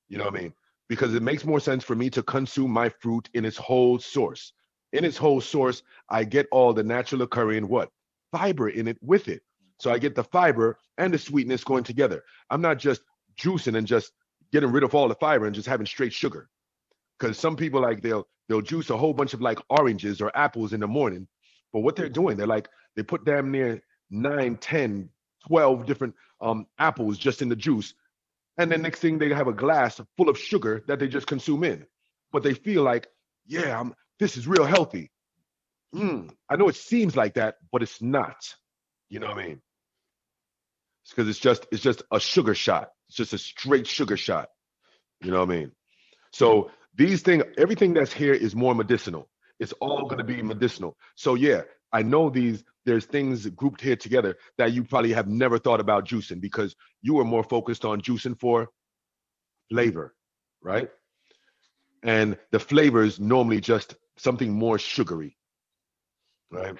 [SPEAKER 1] You know what I mean? Because it makes more sense for me to consume my fruit in its whole source. In its whole source, I get all the natural occurring fiber in it with it. So I get the fiber and the sweetness going together. I'm not just juicing and just getting rid of all the fiber and just having straight sugar. Because some people, like, they'll juice a whole bunch of like oranges or apples in the morning, but what they're doing, they put damn near 9, 10, 12 different apples just in the juice, and then next thing they have a glass full of sugar that they just consume in, but they feel like, yeah, this is real healthy. I know it seems like that, but it's not. You know what I mean? It's because it's just a sugar shot. It's just a straight sugar shot. You know what I mean? So these things, everything that's here is more medicinal. It's all going to be medicinal. So yeah, I know there's things grouped here together that you probably have never thought about juicing, because you were more focused on juicing for flavor, right? And the flavor is normally just something more sugary, right?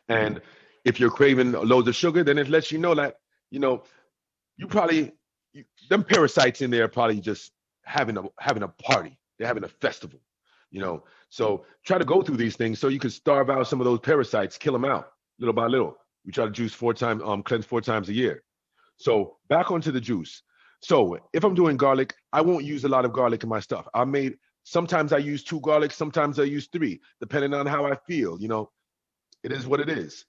[SPEAKER 1] And if you're craving loads of sugar, then it lets you know that, you probably, them parasites in there are probably just having a party. They're having a festival, So try to go through these things so you can starve out some of those parasites, kill them out little by little. We try to juice cleanse 4 times a year. So back onto the juice. So if I'm doing garlic, I won't use a lot of garlic in my stuff. Sometimes I use 2 garlics, sometimes I use 3, depending on how I feel. It is what it is.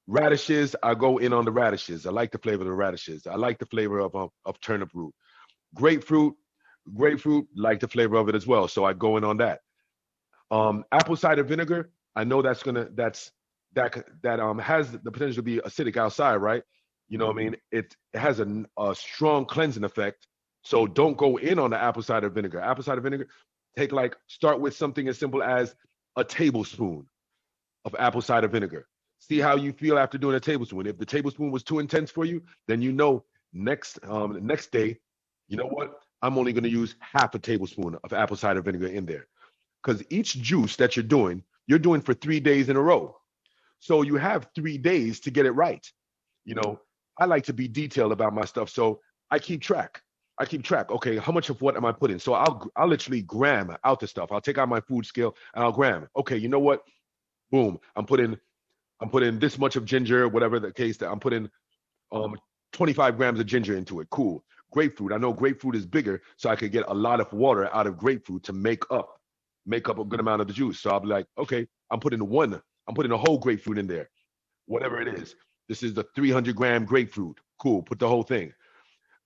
[SPEAKER 1] Radishes, I go in on the radishes. I like the flavor of the radishes. I like the flavor of turnip root. Grapefruit, like the flavor of it as well. So I go in on that. Apple cider vinegar, I know that has the potential to be acidic outside, right? You know what I mean? It has a strong cleansing effect. So don't go in on the apple cider vinegar. Apple cider vinegar, start with something as simple as a tablespoon of apple cider vinegar. See how you feel after doing a tablespoon. If the tablespoon was too intense for you, then next day, you know what? I'm only going to use half a tablespoon of apple cider vinegar in there. Because each juice that you're doing for 3 days in a row. So you have 3 days to get it right. I like to be detailed about my stuff. So I keep track. Okay, how much of what am I putting? So I'll literally gram out the stuff. I'll take out my food scale and I'll gram. Okay, you know what? Boom. I'm putting this much of ginger, whatever the case, that I'm putting 25 grams of ginger into it. Cool. Grapefruit. I know grapefruit is bigger, so I could get a lot of water out of grapefruit to make up a good amount of the juice. So I'll be like, okay, I'm putting a whole grapefruit in there, whatever it is. This is the 300-gram grapefruit. Cool. Put the whole thing.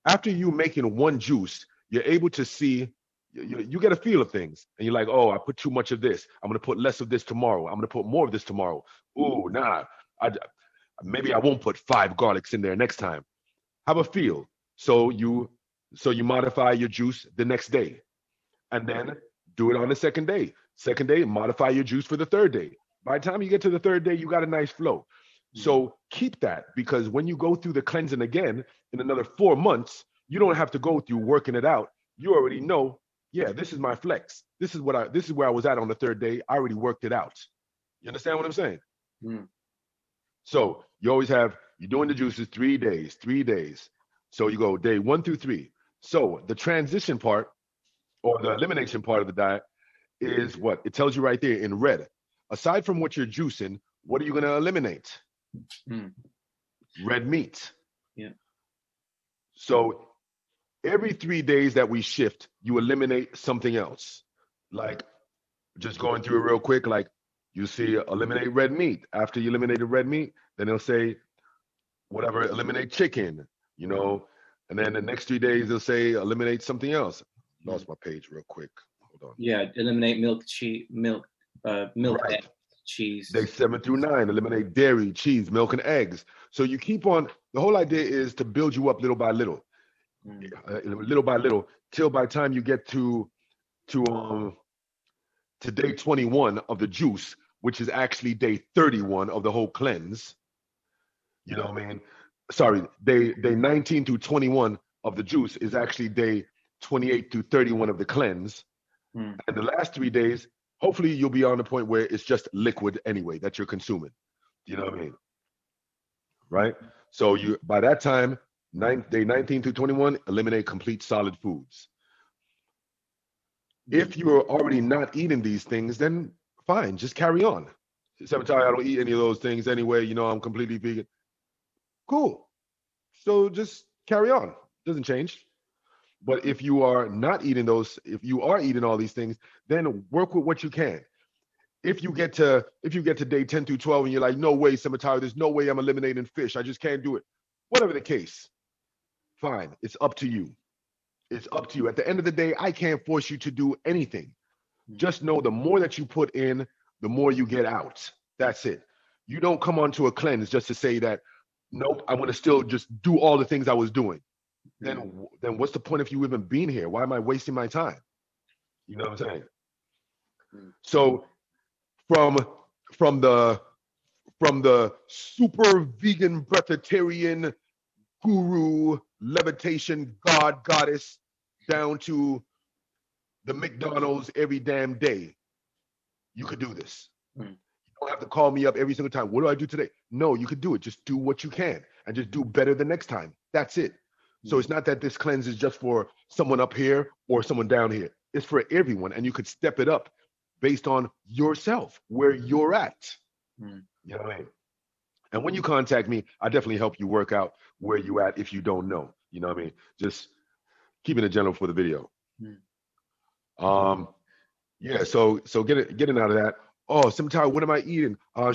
[SPEAKER 1] After you making one juice, you're able to see, you get a feel of things, and you're like, oh, I put too much of this. I'm going to put less of this tomorrow. I'm going to put more of this tomorrow. Ooh, nah. Maybe I won't put 5 garlics in there next time. Have a feel. So you modify your juice the next day, and then do it on the second day. Second day, modify your juice for the third day. By the time you get to the third day, you got a nice flow. So keep that, because when you go through the cleansing again in another 4 months, you don't have to go through working it out. You already know, yeah, this is my flex. This is where I was at on the third day. I already worked it out. You understand what I'm saying? So you're doing the juices 3 days. So you go day 1 through 3. So the transition part, or the elimination part of the diet, is what? It tells you right there in red. Aside from what you're juicing, what are you going to eliminate? Red meat.
[SPEAKER 2] Yeah.
[SPEAKER 1] So every 3 days that we shift, you eliminate something else. Like Just going through it real quick, like you see eliminate red meat. After you eliminated red meat, then they'll say whatever, eliminate chicken, you know, and then the next 3 days they'll say eliminate something else. Lost my page real quick. Hold on.
[SPEAKER 2] Yeah, eliminate milk, cheese, milk,
[SPEAKER 1] Right.
[SPEAKER 2] egg, cheese.
[SPEAKER 1] Day 7 through 9, eliminate dairy, cheese, milk, and eggs. So you keep on. The whole idea is to build you up little by little, little by little, till by the time you get to day 21 of the juice, which is actually day 31 of the whole cleanse. You know what I mean? Sorry, day 19 through 21 of the juice is actually day 28 through 31 of the cleanse. And the last 3 days, hopefully you'll be on the point where it's just liquid anyway that you're consuming. You know what I mean? Right? So you by that time, day 19 through 21, eliminate complete solid foods. If you're already not eating these things, then fine, just carry on. Sematawi, I don't eat any of those things anyway. You know, I'm completely vegan. Cool. So just carry on. Doesn't change. But if you are not eating those, if you are eating all these things, then work with what you can. If you get to day 10 through 12 and you're like, no way, Sematawi, there's no way I'm eliminating fish. I just can't do it. Whatever the case, fine. It's up to you. It's up to you. At the end of the day, I can't force you to do anything. Just know the more that you put in, the more you get out. That's it. You don't come onto a cleanse just to say that, nope, I want to still just do all the things I was doing. Then what's the point of you even being here? Why am I wasting my time? You know what I'm saying? So from the super vegan breatharian guru levitation god goddess down to the McDonald's every damn day, you could do this. You don't have to call me up every single time. What do I do today? No, you could do it. Just do what you can and just do better the next time. That's it. So it's not that this cleanse is just for someone up here or someone down here. It's for everyone, and you could step it up based on yourself, where you're at. You know what I mean? And when you contact me, I definitely help you work out where you at if you don't know. You know what I mean? Just keeping it general for the video. Yeah. So getting out of that. Oh, sometimes what am I eating? Well,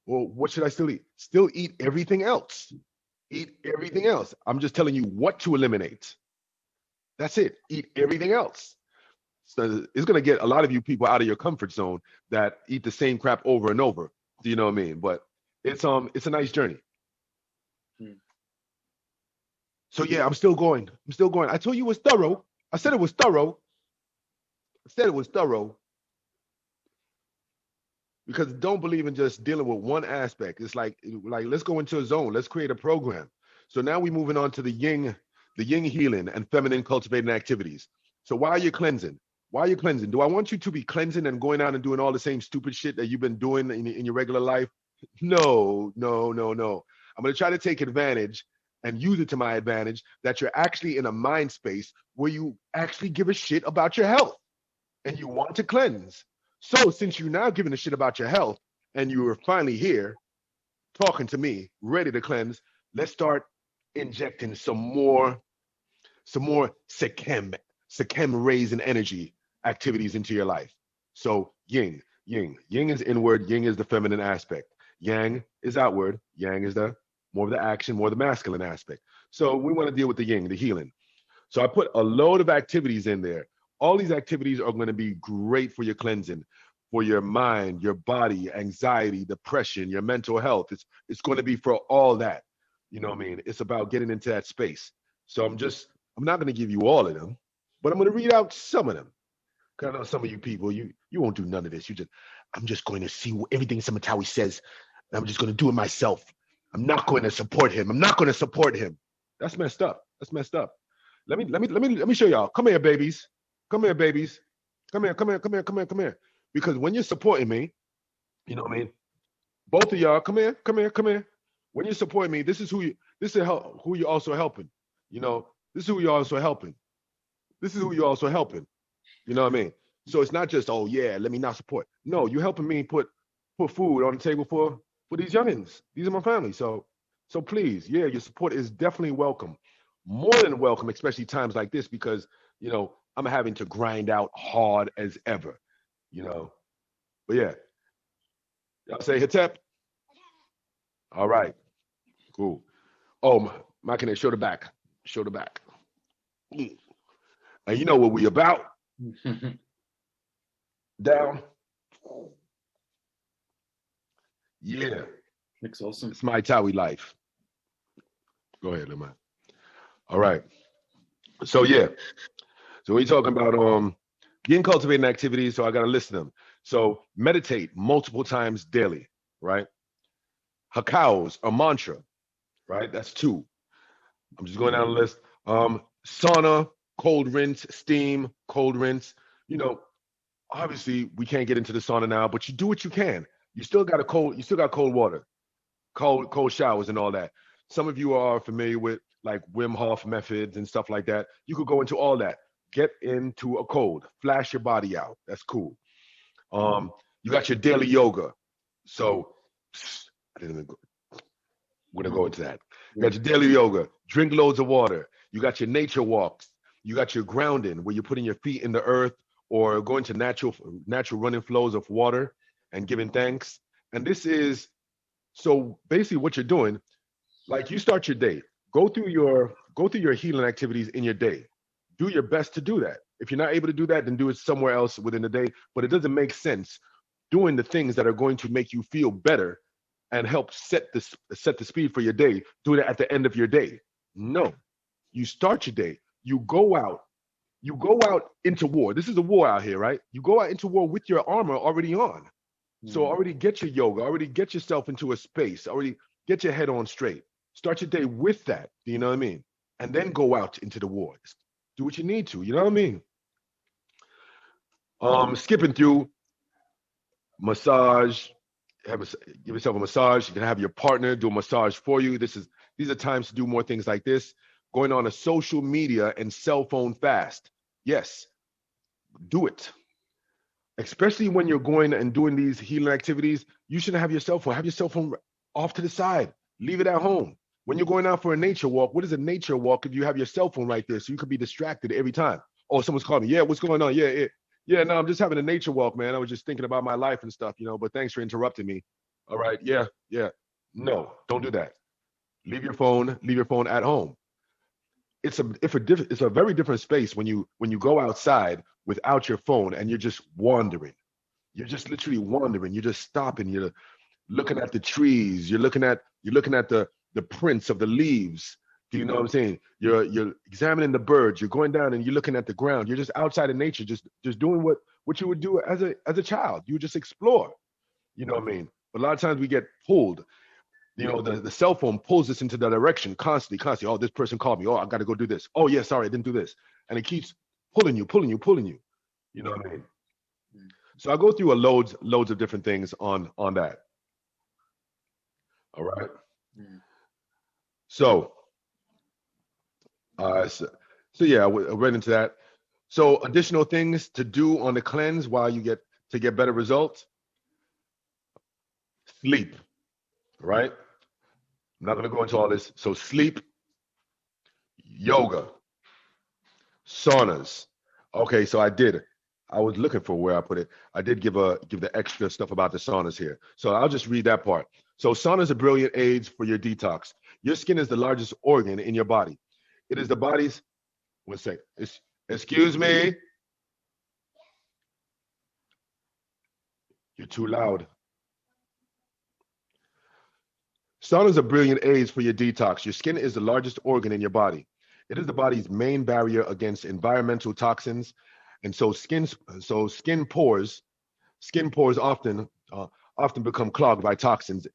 [SPEAKER 1] what should I still eat? Still eat everything else. Eat everything else. I'm just telling you what to eliminate. That's it. Eat everything else. So it's going to get a lot of you people out of your comfort zone that eat the same crap over and over. Do you know what I mean? But it's a nice journey. So yeah, I'm still going. I told you it was thorough. I said it was thorough. Because don't believe in just dealing with one aspect. It's like let's go into a zone. Let's create a program. So now we're moving on to the Ying healing and feminine cultivating activities. So why are you cleansing? Do I want you to be cleansing and going out and doing all the same stupid shit that you've been doing in your regular life? No. I'm going to try to take advantage and use it to my advantage that you're actually in a mind space where you actually give a shit about your health and you want to cleanse. So since you're now giving a shit about your health and you are finally here talking to me, ready to cleanse, let's start injecting some more Sekhem raising energy activities into your life. So Ying is inward, Ying is the feminine aspect. Yang is outward, Yang is the more of the action, more of the masculine aspect. So we want to deal with the Ying, the healing. So I put a load of activities in there. All these activities are going to be great for your cleansing, for your mind, your body, anxiety, depression, your mental health. It's going to be for all that. You know what I mean? It's about getting into that space. So I'm not going to give you all of them, but I'm going to read out some of them. Because I know some of you people, you won't do none of this. I'm just going to see everything Sematawi says, and I'm just going to do it myself. I'm not going to support him. That's messed up. Let me show y'all. Come here, babies. Come here. Because when you're supporting me, you know what I mean? Both of y'all, come here. When you're supporting me, this is who you're also helping. You know, this is who you're also helping. You know what I mean? So it's not just, oh yeah, let me not support. No, you're helping me put food on the table for these youngins. These are my family. So please, yeah, your support is definitely welcome. More than welcome, especially times like this, because, you know, I'm having to grind out hard as ever, you know. But yeah, y'all say Hetep. All right, cool. Oh, my can they show the back? Show the back. And you know what we about? Down. Yeah.
[SPEAKER 2] Looks awesome.
[SPEAKER 1] It's Smai-Tawi life. Go ahead, Lemon. All right. So yeah. So we're talking about Yin cultivating activities. So I gotta list them. So meditate multiple times daily, right? Hakaos, a mantra, right? That's 2. I'm just going down the list. Sauna, cold rinse, steam, cold rinse. You know, obviously we can't get into the sauna now, but you do what you can. You still got cold water, cold showers and all that. Some of you are familiar with like Wim Hof methods and stuff like that. You could go into all that. Get into a cold, flash your body out. That's cool. You got your daily yoga. So I didn't even go, we're gonna go into that. You got your daily yoga, drink loads of water. You got your nature walks. You got your grounding where you're putting your feet in the earth or going to natural running flows of water and giving thanks. And this is so basically what you're doing, like you start your day, go through your healing activities in your day. Do your best to do that. If you're not able to do that, then do it somewhere else within the day. But it doesn't make sense doing the things that are going to make you feel better and help set the speed for your day, do it at the end of your day. No. You start your day. You go out into war. This is a war out here, right? You go out into war with your armor already on. So already get your yoga, already get yourself into a space, already get your head on straight. Start your day with that, you know what I mean? And then go out into the war. Do what you need to, you know what I mean? Skipping through massage, give yourself a massage. You can have your partner do a massage for you. These are times to do more things like this. Going on a social media and cell phone fast. Yes, do it. Especially when you're going and doing these healing activities, you shouldn't have your cell phone. Have your cell phone off to the side. Leave it at home. When you're going out for a nature walk, what is a nature walk if you have your cell phone right there? So you could be distracted every time. Oh, someone's calling me. Yeah, what's going on? Yeah, no, I'm just having a nature walk, man. I was just thinking about my life and stuff, but thanks for interrupting me. All right, yeah. No, don't do that. Leave your phone at home. It's a very different space when you go outside without your phone and you're just wandering. You're just literally wandering. You're just stopping. You're looking at the trees. You're looking at the prints of the leaves. Do you know what I'm saying? You're examining the birds. You're going down and you're looking at the ground. You're just outside in nature, just doing what you would do as a child. You would just explore. You know what I mean? But a lot of times we get pulled. The cell phone pulls us into that direction constantly. Oh, this person called me. Oh, I got to go do this. Oh, yeah, sorry, I didn't do this. And it keeps pulling you. You know what I mean? So I go through loads of different things on that. All right. So yeah, I went into that. So additional things to do on the cleanse while you get better results. Sleep. Right? I'm not going to go into all this. So sleep, yoga, saunas. Okay, so I was looking for where I put it. I did give the extra stuff about the saunas here. So I'll just read that part. So saunas are brilliant aids for your detox. Your skin is the largest organ in your body. It is the body's, one sec, excuse me. You're too loud. Saunas are brilliant aids for your detox. Your skin is the largest organ in your body. It is the body's main barrier against environmental toxins, and so skin pores often become clogged by toxins.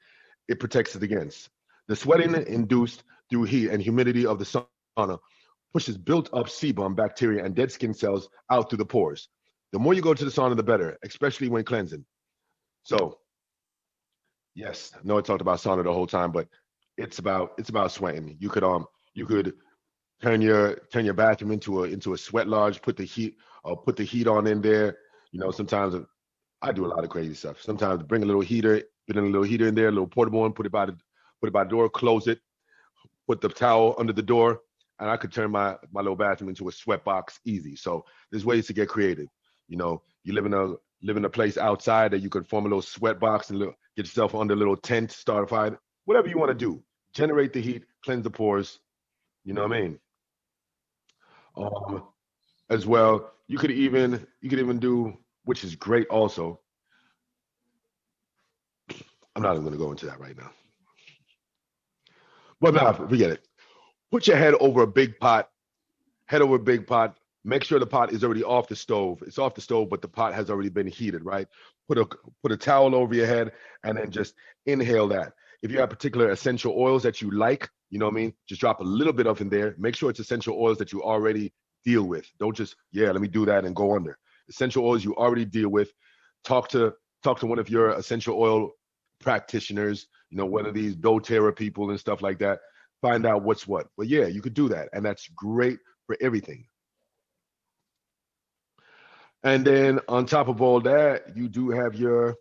[SPEAKER 1] It protects it against. The sweating induced through heat and humidity of the sauna pushes built-up sebum, bacteria, and dead skin cells out through the pores. The more you go to the sauna, the better, especially when cleansing. So. Yes, I know I talked about sauna the whole time, but it's about sweating. You could turn your bathroom into a sweat lodge, put the heat on in there. Sometimes I do a lot of crazy stuff. Sometimes bring a little heater, put in a little heater in there, a little portable one, put it by the door, close it, put the towel under the door, and I could turn my little bathroom into a sweat box easy. So there's ways to get creative. You live in live in a place outside that you could form a little sweat box and get yourself under a little tent, start a fire, whatever you want to do. Generate the heat, cleanse the pores. You know what I mean? Um, as well, you could even do, which is great also. I'm not even going to go into that right now. But nah, forget it. Put your head over a big pot. Head over a big pot. Make sure the pot is already off the stove. It's off the stove, but the pot has already been heated, right? Put a towel over your head and then just inhale that. If you have particular essential oils that you like, you know what I mean? Just drop a little bit of in there. Make sure it's essential oils that you already deal with. Don't just, yeah, let me do that and go under. Essential oils you already deal with. Talk to one of your essential oil practitioners, you know, one of these doTERRA people and stuff like that. Find out what's what. But yeah, you could do that. And that's great for everything. And then on top of all that, you do have your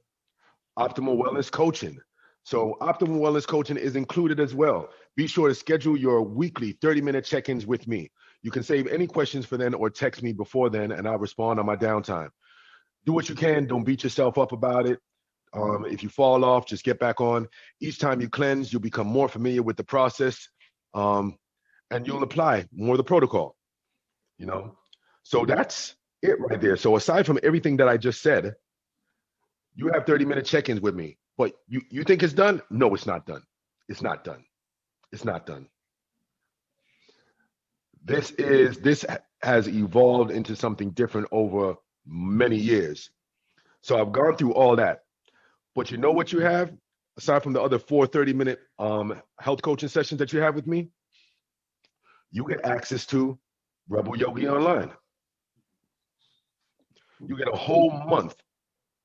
[SPEAKER 1] optimal wellness coaching. So optimal wellness coaching is included as well. Be sure to schedule your weekly 30-minute check-ins with me. You can save any questions for then or text me before then, and I'll respond on my downtime. Do what you can. Don't beat yourself up about it. If you fall off, just get back on. Each time you cleanse, you'll become more familiar with the process, and you'll apply more of the protocol, you know? So that's it right there. So aside from everything that I just said, you have 30-minute check-ins with me. But you think it's done? No, it's not done. It's not done. It's not done. This has evolved into something different over many years. So I've gone through all that. But you know what you have? Aside from the other 4 30-minute health coaching sessions that you have with me, you get access to RebuYogi Online. You get a whole month.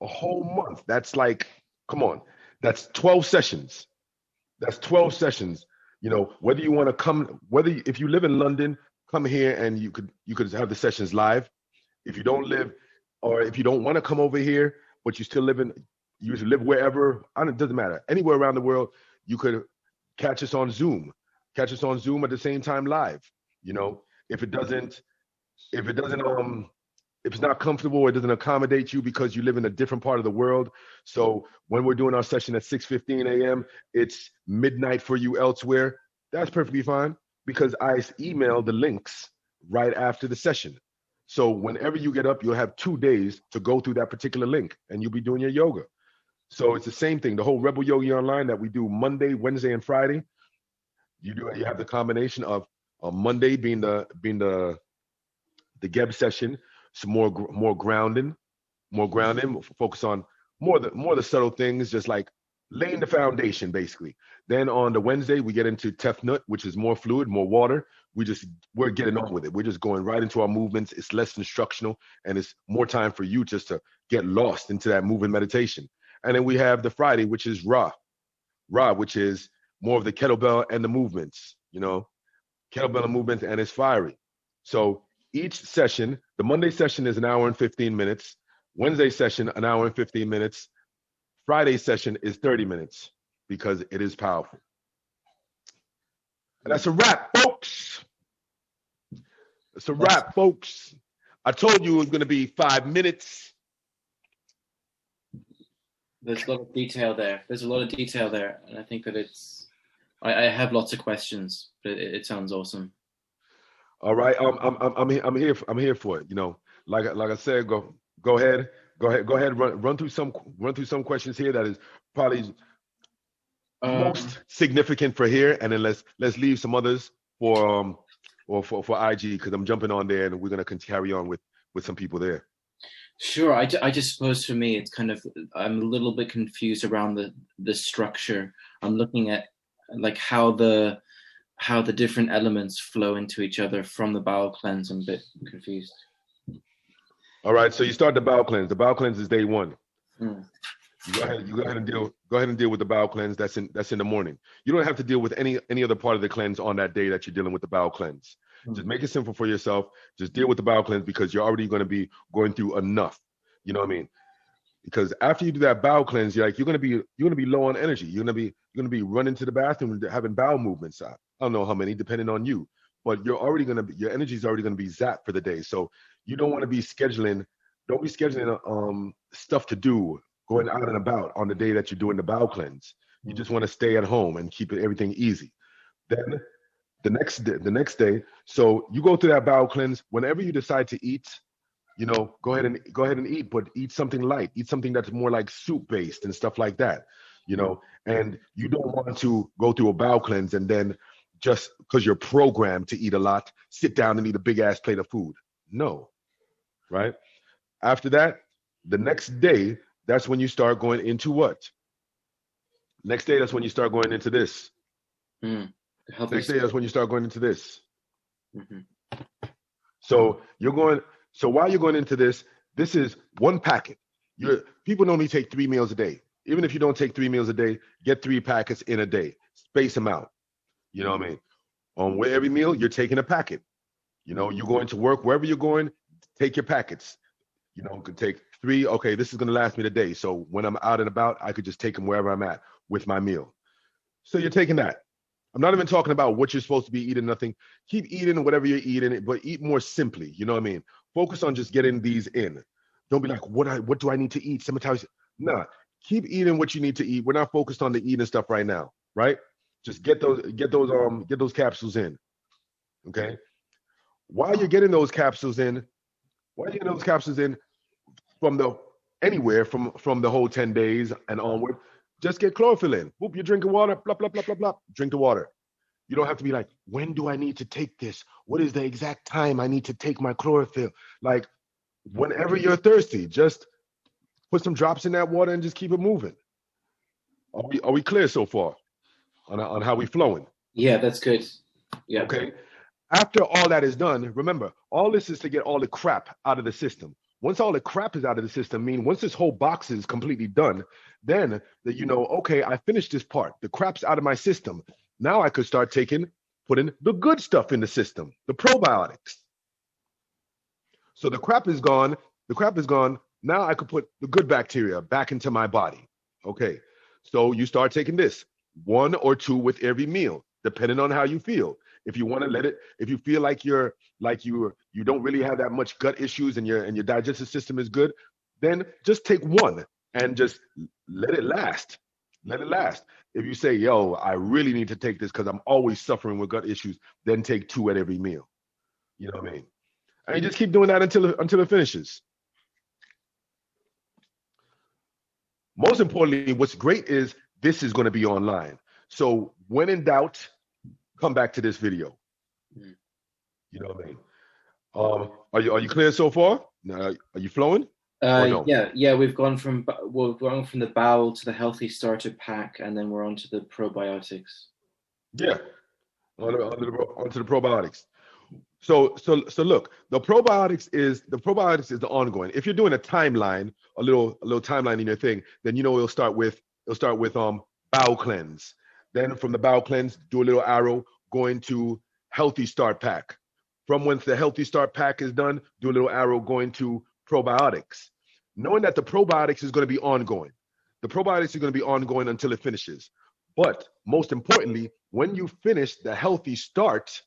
[SPEAKER 1] A whole month. That's like, come on. That's 12 sessions. That's 12 sessions. You know, whether you want to come, if you live in London, come here and you could have the sessions live. If you don't live, or if you don't want to come over here, but you live wherever, it doesn't matter. Anywhere around the world, you could catch us on Zoom. Catch us on Zoom at the same time live. You know, if it's not comfortable or it doesn't accommodate you because you live in a different part of the world. So when we're doing our session at 6:15 a.m., it's midnight for you elsewhere. That's perfectly fine because I email the links right after the session. So whenever you get up, you'll have 2 days to go through that particular link and you'll be doing your yoga. So it's the same thing. The whole RebuYogi Online that we do Monday, Wednesday, and Friday. You have the combination of Monday being the Geb session. Some more grounding, focus on more the subtle things, just like laying the foundation, basically. Then on the Wednesday, we get into Tefnut, which is more fluid, more water. We're getting on with it. We're just going right into our movements. It's less instructional, and it's more time for you just to get lost into that movement meditation. And then we have the Friday, which is Ra, which is more of the kettlebell and the movements, you know, kettlebell and movements, and it's fiery. So each session, the Monday session is 1 hour and 15 minutes. Wednesday session, 1 hour and 15 minutes. Friday session is 30 minutes because it is powerful. And that's a wrap, folks. It's a wrap, folks. I told you it was going to be 5 minutes.
[SPEAKER 2] There's a lot of detail there. And I think that I have lots of questions, but it sounds awesome.
[SPEAKER 1] All right, I'm here for it. You know, like I said, go ahead, run through some questions here that is probably most significant for here, and then let's leave some others for IG because I'm jumping on there and we're gonna carry on with some people there.
[SPEAKER 2] Sure, I just suppose for me it's kind of, I'm a little bit confused around the structure. I'm looking at like how the different elements flow into each other from the bowel cleanse. I'm a bit confused.
[SPEAKER 1] All right, so you start the bowel cleanse. The bowel cleanse is day 1. You go ahead and deal with the bowel cleanse. That's in the morning. You don't have to deal with any other part of the cleanse on that day that you're dealing with the bowel cleanse. Just make it simple for yourself. Just deal with the bowel cleanse because you're already going to be going through enough. You know what I mean? Because after you do that bowel cleanse, you're going to be low on energy. You're going to be running to the bathroom and having bowel movements. I don't know how many, depending on you, but your energy is already going to be zapped for the day. So you don't want to be scheduling Don't be scheduling stuff to do, going out and about on the day that you're doing the bowel cleanse. You just want to stay at home and keep everything easy. Then the next day, so you go through that bowel cleanse. Whenever you decide to eat, go ahead and eat, but eat something light. Eat something that's more like soup based and stuff like that. And you don't want to go through a bowel cleanse and then just because you're programmed to eat a lot, sit down and eat a big ass plate of food. No, right? After that, the next day, that's when you start going into what? Next day, that's when you start going into this. Next day, that's when you start going into this. So while you're going into this is one packet. People normally take 3 meals a day. Even if you don't take 3 meals a day, get 3 packets in a day. Space them out. You know what I mean? On every meal, you're taking a packet. You're going to work, wherever you're going, take your packets. Could take 3. Okay, this is going to last me the day. So when I'm out and about, I could just take them wherever I'm at with my meal. So you're taking that. I'm not even talking about what you're supposed to be eating, nothing. Keep eating whatever you're eating, but eat more simply. You know what I mean? Focus on just getting these in. Don't be like, what do I need to eat? Sematawi. Nah, keep eating what you need to eat. We're not focused on the eating stuff right now, right? Just get those capsules in. Okay? While you're getting those capsules in, from anywhere from the whole 10 days and onward, just get chlorophyll in. Whoop, you're drinking water, blah, blah, blah, blah, blah. Drink the water. You don't have to be like, when do I need to take this? What is the exact time I need to take my chlorophyll? Like, whenever you're thirsty, just put some drops in that water and just keep it moving. Are we clear so far on how we flowing?
[SPEAKER 2] Yeah, that's good. Yeah.
[SPEAKER 1] Okay. After all that is done, remember, all this is to get all the crap out of the system. Once all the crap is out of the system, once this whole box is completely done, then that okay, I finished this part. The crap's out of my system. Now I could start putting the good stuff in the system, the probiotics. So the crap is gone. Now I could put the good bacteria back into my body. Okay. So you start taking this 1 or 2 with every meal, depending on how you feel. If you want to if you feel like you don't really have that much gut issues and your digestive system is good, then just take 1 and just let it last. Let it last. If you say, yo, I really need to take this because I'm always suffering with gut issues, then take 2 at every meal. You know what I mean? And you just keep doing that until it finishes. Most importantly, what's great is this is going to be online. So when in doubt, come back to this video. You know what I mean? Are you clear so far? Are you flowing?
[SPEAKER 2] No? Yeah. We've gone from the bowel to the healthy starter pack, and then we're on to the probiotics.
[SPEAKER 1] Yeah, onto the probiotics. So look, the probiotics is the ongoing. If you're doing a timeline, a little timeline in your thing, then it'll start with bowel cleanse. Then from the bowel cleanse, do a little arrow going to healthy start pack. From once the healthy start pack is done, do a little arrow going to probiotics. Knowing that the probiotics is going to be ongoing. The probiotics are going to be ongoing until it finishes. But most importantly, when you finish the healthy start,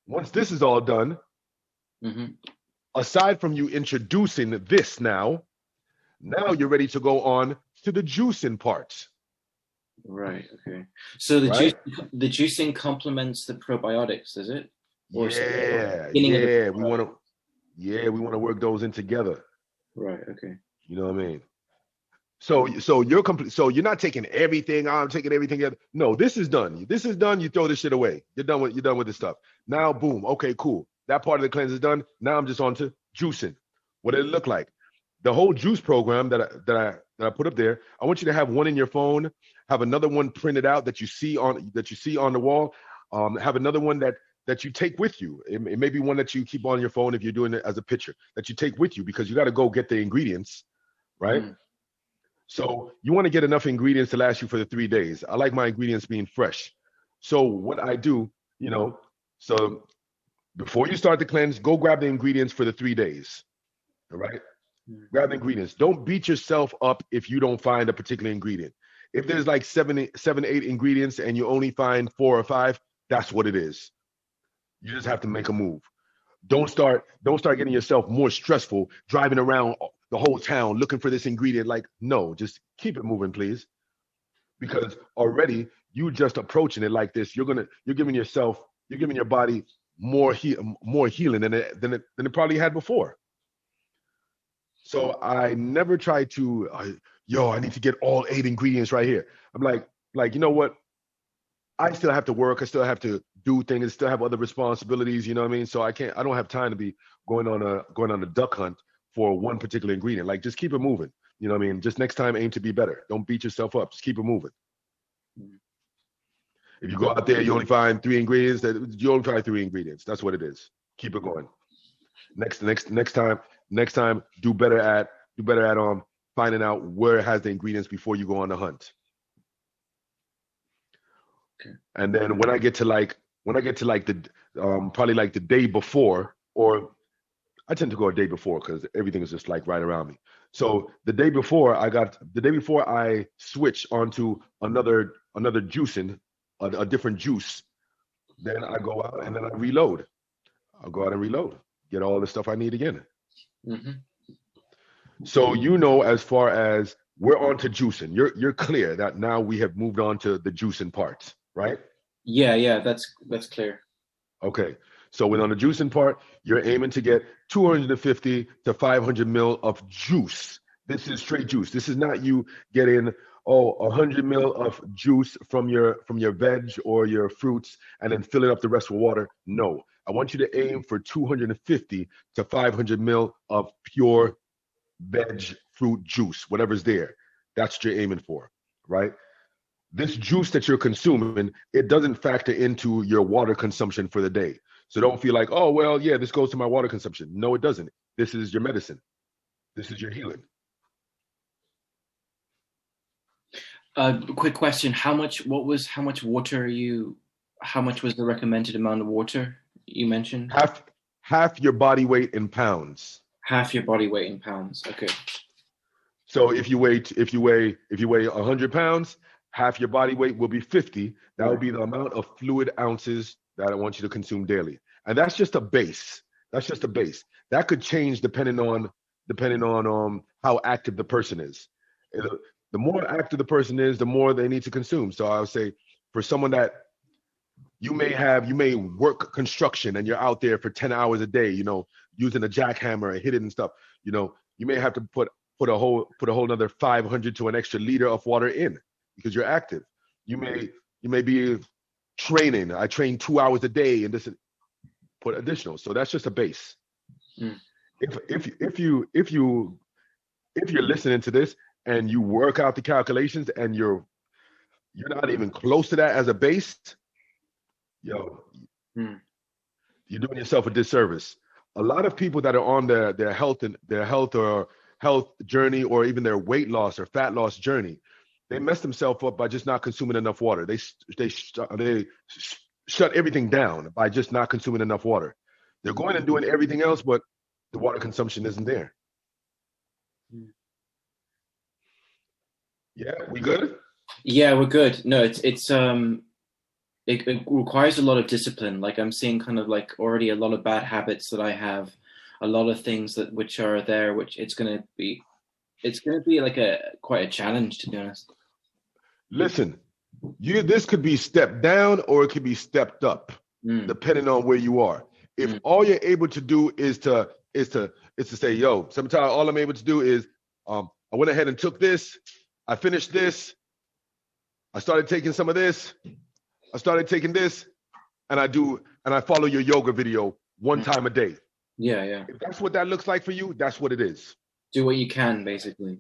[SPEAKER 1] once this is all done, aside from you introducing this now you're ready to go on to the juicing part.
[SPEAKER 2] Right. Okay. So the juicing complements the probiotics, is it?
[SPEAKER 1] Or yeah. We want to work those in together.
[SPEAKER 2] Right. Okay.
[SPEAKER 1] You know what I mean? So you're complete. So you're not taking everything. I'm taking everything. No, this is done. This is done. You throw this shit away. You're done with this stuff. Now, boom. Okay, cool. That part of the cleanse is done. Now I'm just on to juicing. What did it look like? The whole juice program that I put up there. I want you to have one in your phone. Have another one printed out that you see on the wall. Have another one that you take with you. It may be one that you keep on your phone if you're doing it as a picture that you take with you because you got to go get the ingredients, right? So you want to get enough ingredients to last you for the 3 days. I like my ingredients being fresh. So what I do, so before you start the cleanse, go grab the ingredients for the 3 days. All right? Grab the ingredients. Don't beat yourself up if you don't find a particular ingredient. If there's like 7, 8 ingredients and you only find 4 or 5, that's what it is. You just have to make a move. Don't start getting yourself more stressful, driving around the whole town looking for this ingredient. Like, no, just keep it moving, please. Because already you just approaching it like this, you're giving your body more healing than it probably had before. So I never try to, I need to get all 8 ingredients right here. I'm like, you know what? I still have to work. I still have to do things. I still have other responsibilities. You know what I mean? So I don't have time to be going on a duck hunt for one particular ingredient. Like, just keep it moving. You know what I mean? Just next time, aim to be better. Don't beat yourself up. Just keep it moving. If you go out there, you only find 3 ingredients. You only find 3 ingredients. That's what it is. Keep it going. Next time, do better at finding out where it has the ingredients before you go on the hunt.
[SPEAKER 2] Okay.
[SPEAKER 1] And then when I get to the probably like the day before, or I tend to go a day before because everything is just like right around me. So the day before I switch onto another juicing, a different juice, then I go out and then I reload. I'll go out and reload, get all the stuff I need again.
[SPEAKER 2] Mm-hmm.
[SPEAKER 1] So as far as we're on to juicing, you're clear that now we have moved on to the juicing part, right?
[SPEAKER 2] Yeah, that's clear.
[SPEAKER 1] Okay. So on the juicing part, you're aiming to get 250 to 500 mil of juice. This is straight juice. This is not you getting 100 mil of juice from your veg or your fruits and then filling up the rest with water. No, I want you to aim for 250 to 500 mil of pure veg fruit juice, whatever's there. That's what you're aiming for, right? This juice that you're consuming, it doesn't factor into your water consumption for the day. So don't feel like, oh, well, yeah, this goes to my water consumption. No, it doesn't. This is your medicine. This is your healing.
[SPEAKER 2] Quick question: how much was the recommended amount of water you mentioned?
[SPEAKER 1] Half your body weight in pounds.
[SPEAKER 2] Half your body weight in pounds. Okay.
[SPEAKER 1] So if you weigh 100 pounds, half your body weight will be 50. That would be the amount of fluid ounces that I want you to consume daily. And that's just a base. That could change depending on how active the person is. The more active the person is, the more they need to consume. So I would say for someone that you may work construction and you're out there for 10 hours a day, using a jackhammer and hit it and stuff, you may have to put a whole another 500 to an extra liter of water in because you're active. You may be training. I train 2 hours a day and this put additional. So that's just a base.
[SPEAKER 2] Mm.
[SPEAKER 1] If you're listening to this and you work out the calculations and you're not even close to that as a base, you're doing yourself a disservice. A lot of people that are on their health journey or even their weight loss or fat loss journey, they mess themselves up by just not consuming enough water. They shut everything down by just not consuming enough water. They're going and doing everything else, but the water consumption isn't there. Yeah, we good?
[SPEAKER 2] Yeah, we're good. No, it requires a lot of discipline. Like I'm seeing kind of like already a lot of bad habits that I have, a lot of things which are there, which it's gonna be like quite a challenge, to be honest.
[SPEAKER 1] Listen, this could be stepped down or it could be stepped up, depending on where you are. If all you're able to do is to say, yo, sometimes all I'm able to do is I went ahead and took this, I finished this, I started taking some of this, I started taking this, and I follow your yoga video one time a day.
[SPEAKER 2] Yeah.
[SPEAKER 1] If that's what that looks like for you, that's what it is.
[SPEAKER 2] Do what you can, basically.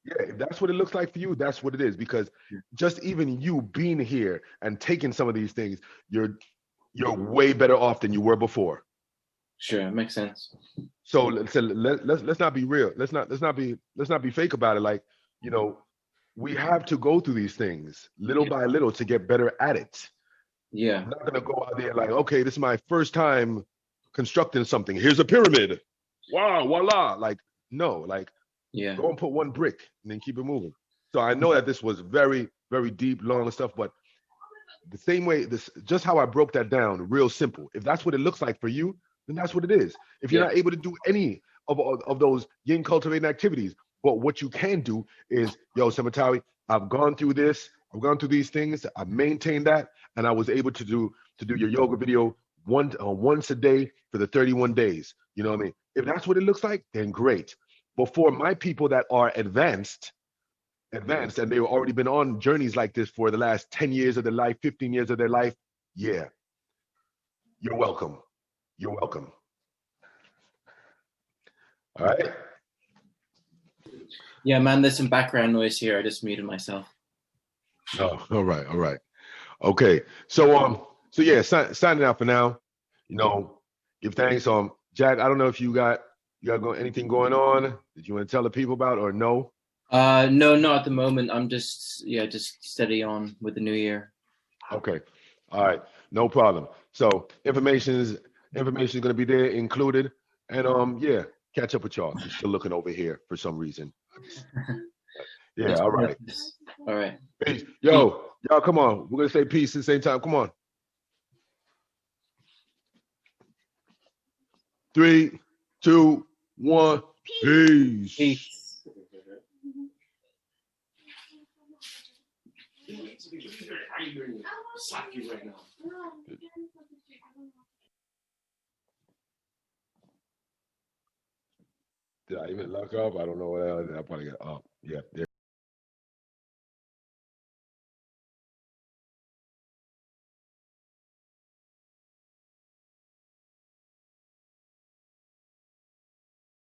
[SPEAKER 1] Yeah, if that's what it looks like for you, that's what it is. Because just even you being here and taking some of these things, you're way better off than you were before.
[SPEAKER 2] Sure, it makes sense.
[SPEAKER 1] So let's not be real. Let's not be fake about it. Like, we have to go through these things little by little to get better at it.
[SPEAKER 2] Yeah.
[SPEAKER 1] I'm not gonna go out there like, okay, this is my first time constructing something. Here's a pyramid. Wow, voila. Like, no, like, go and put one brick and then keep it moving. So I know that this was very, very deep, long stuff, but the same way, just how I broke that down, real simple. If that's what it looks like for you, then that's what it is. If you're not able to do any of those Ying cultivating activities, but what you can do is, yo, Sematawi, I've gone through this, I've gone through these things, I've maintained that, and I was able to do your yoga video once a day for the 31 days. You know what I mean? If that's what it looks like, then great. But for my people that are advanced, and they've already been on journeys like this for the last 10 years of their life, 15 years of their life, yeah, you're welcome. You're welcome. All right.
[SPEAKER 2] Yeah, man, there's some background noise here. I just muted myself.
[SPEAKER 1] Oh, all right. Okay. So yeah, signing out for now. You know, give thanks. Jack, I don't know if you got anything going on that you want to tell the people about or no?
[SPEAKER 2] No, not at the moment. I'm just steady on with the new year.
[SPEAKER 1] Okay. All right. No problem. So information is going to be there included, and yeah, catch up with y'all. I'm still looking over here for some reason. Yeah. All right.
[SPEAKER 2] All right.
[SPEAKER 1] Peace. Yo, y'all, come on. We're gonna say peace at the same time. Come on. 3, 2, 1. Peace.
[SPEAKER 2] Peace.
[SPEAKER 1] Did I even lock up? I don't know what else. I probably got up. Yeah, there.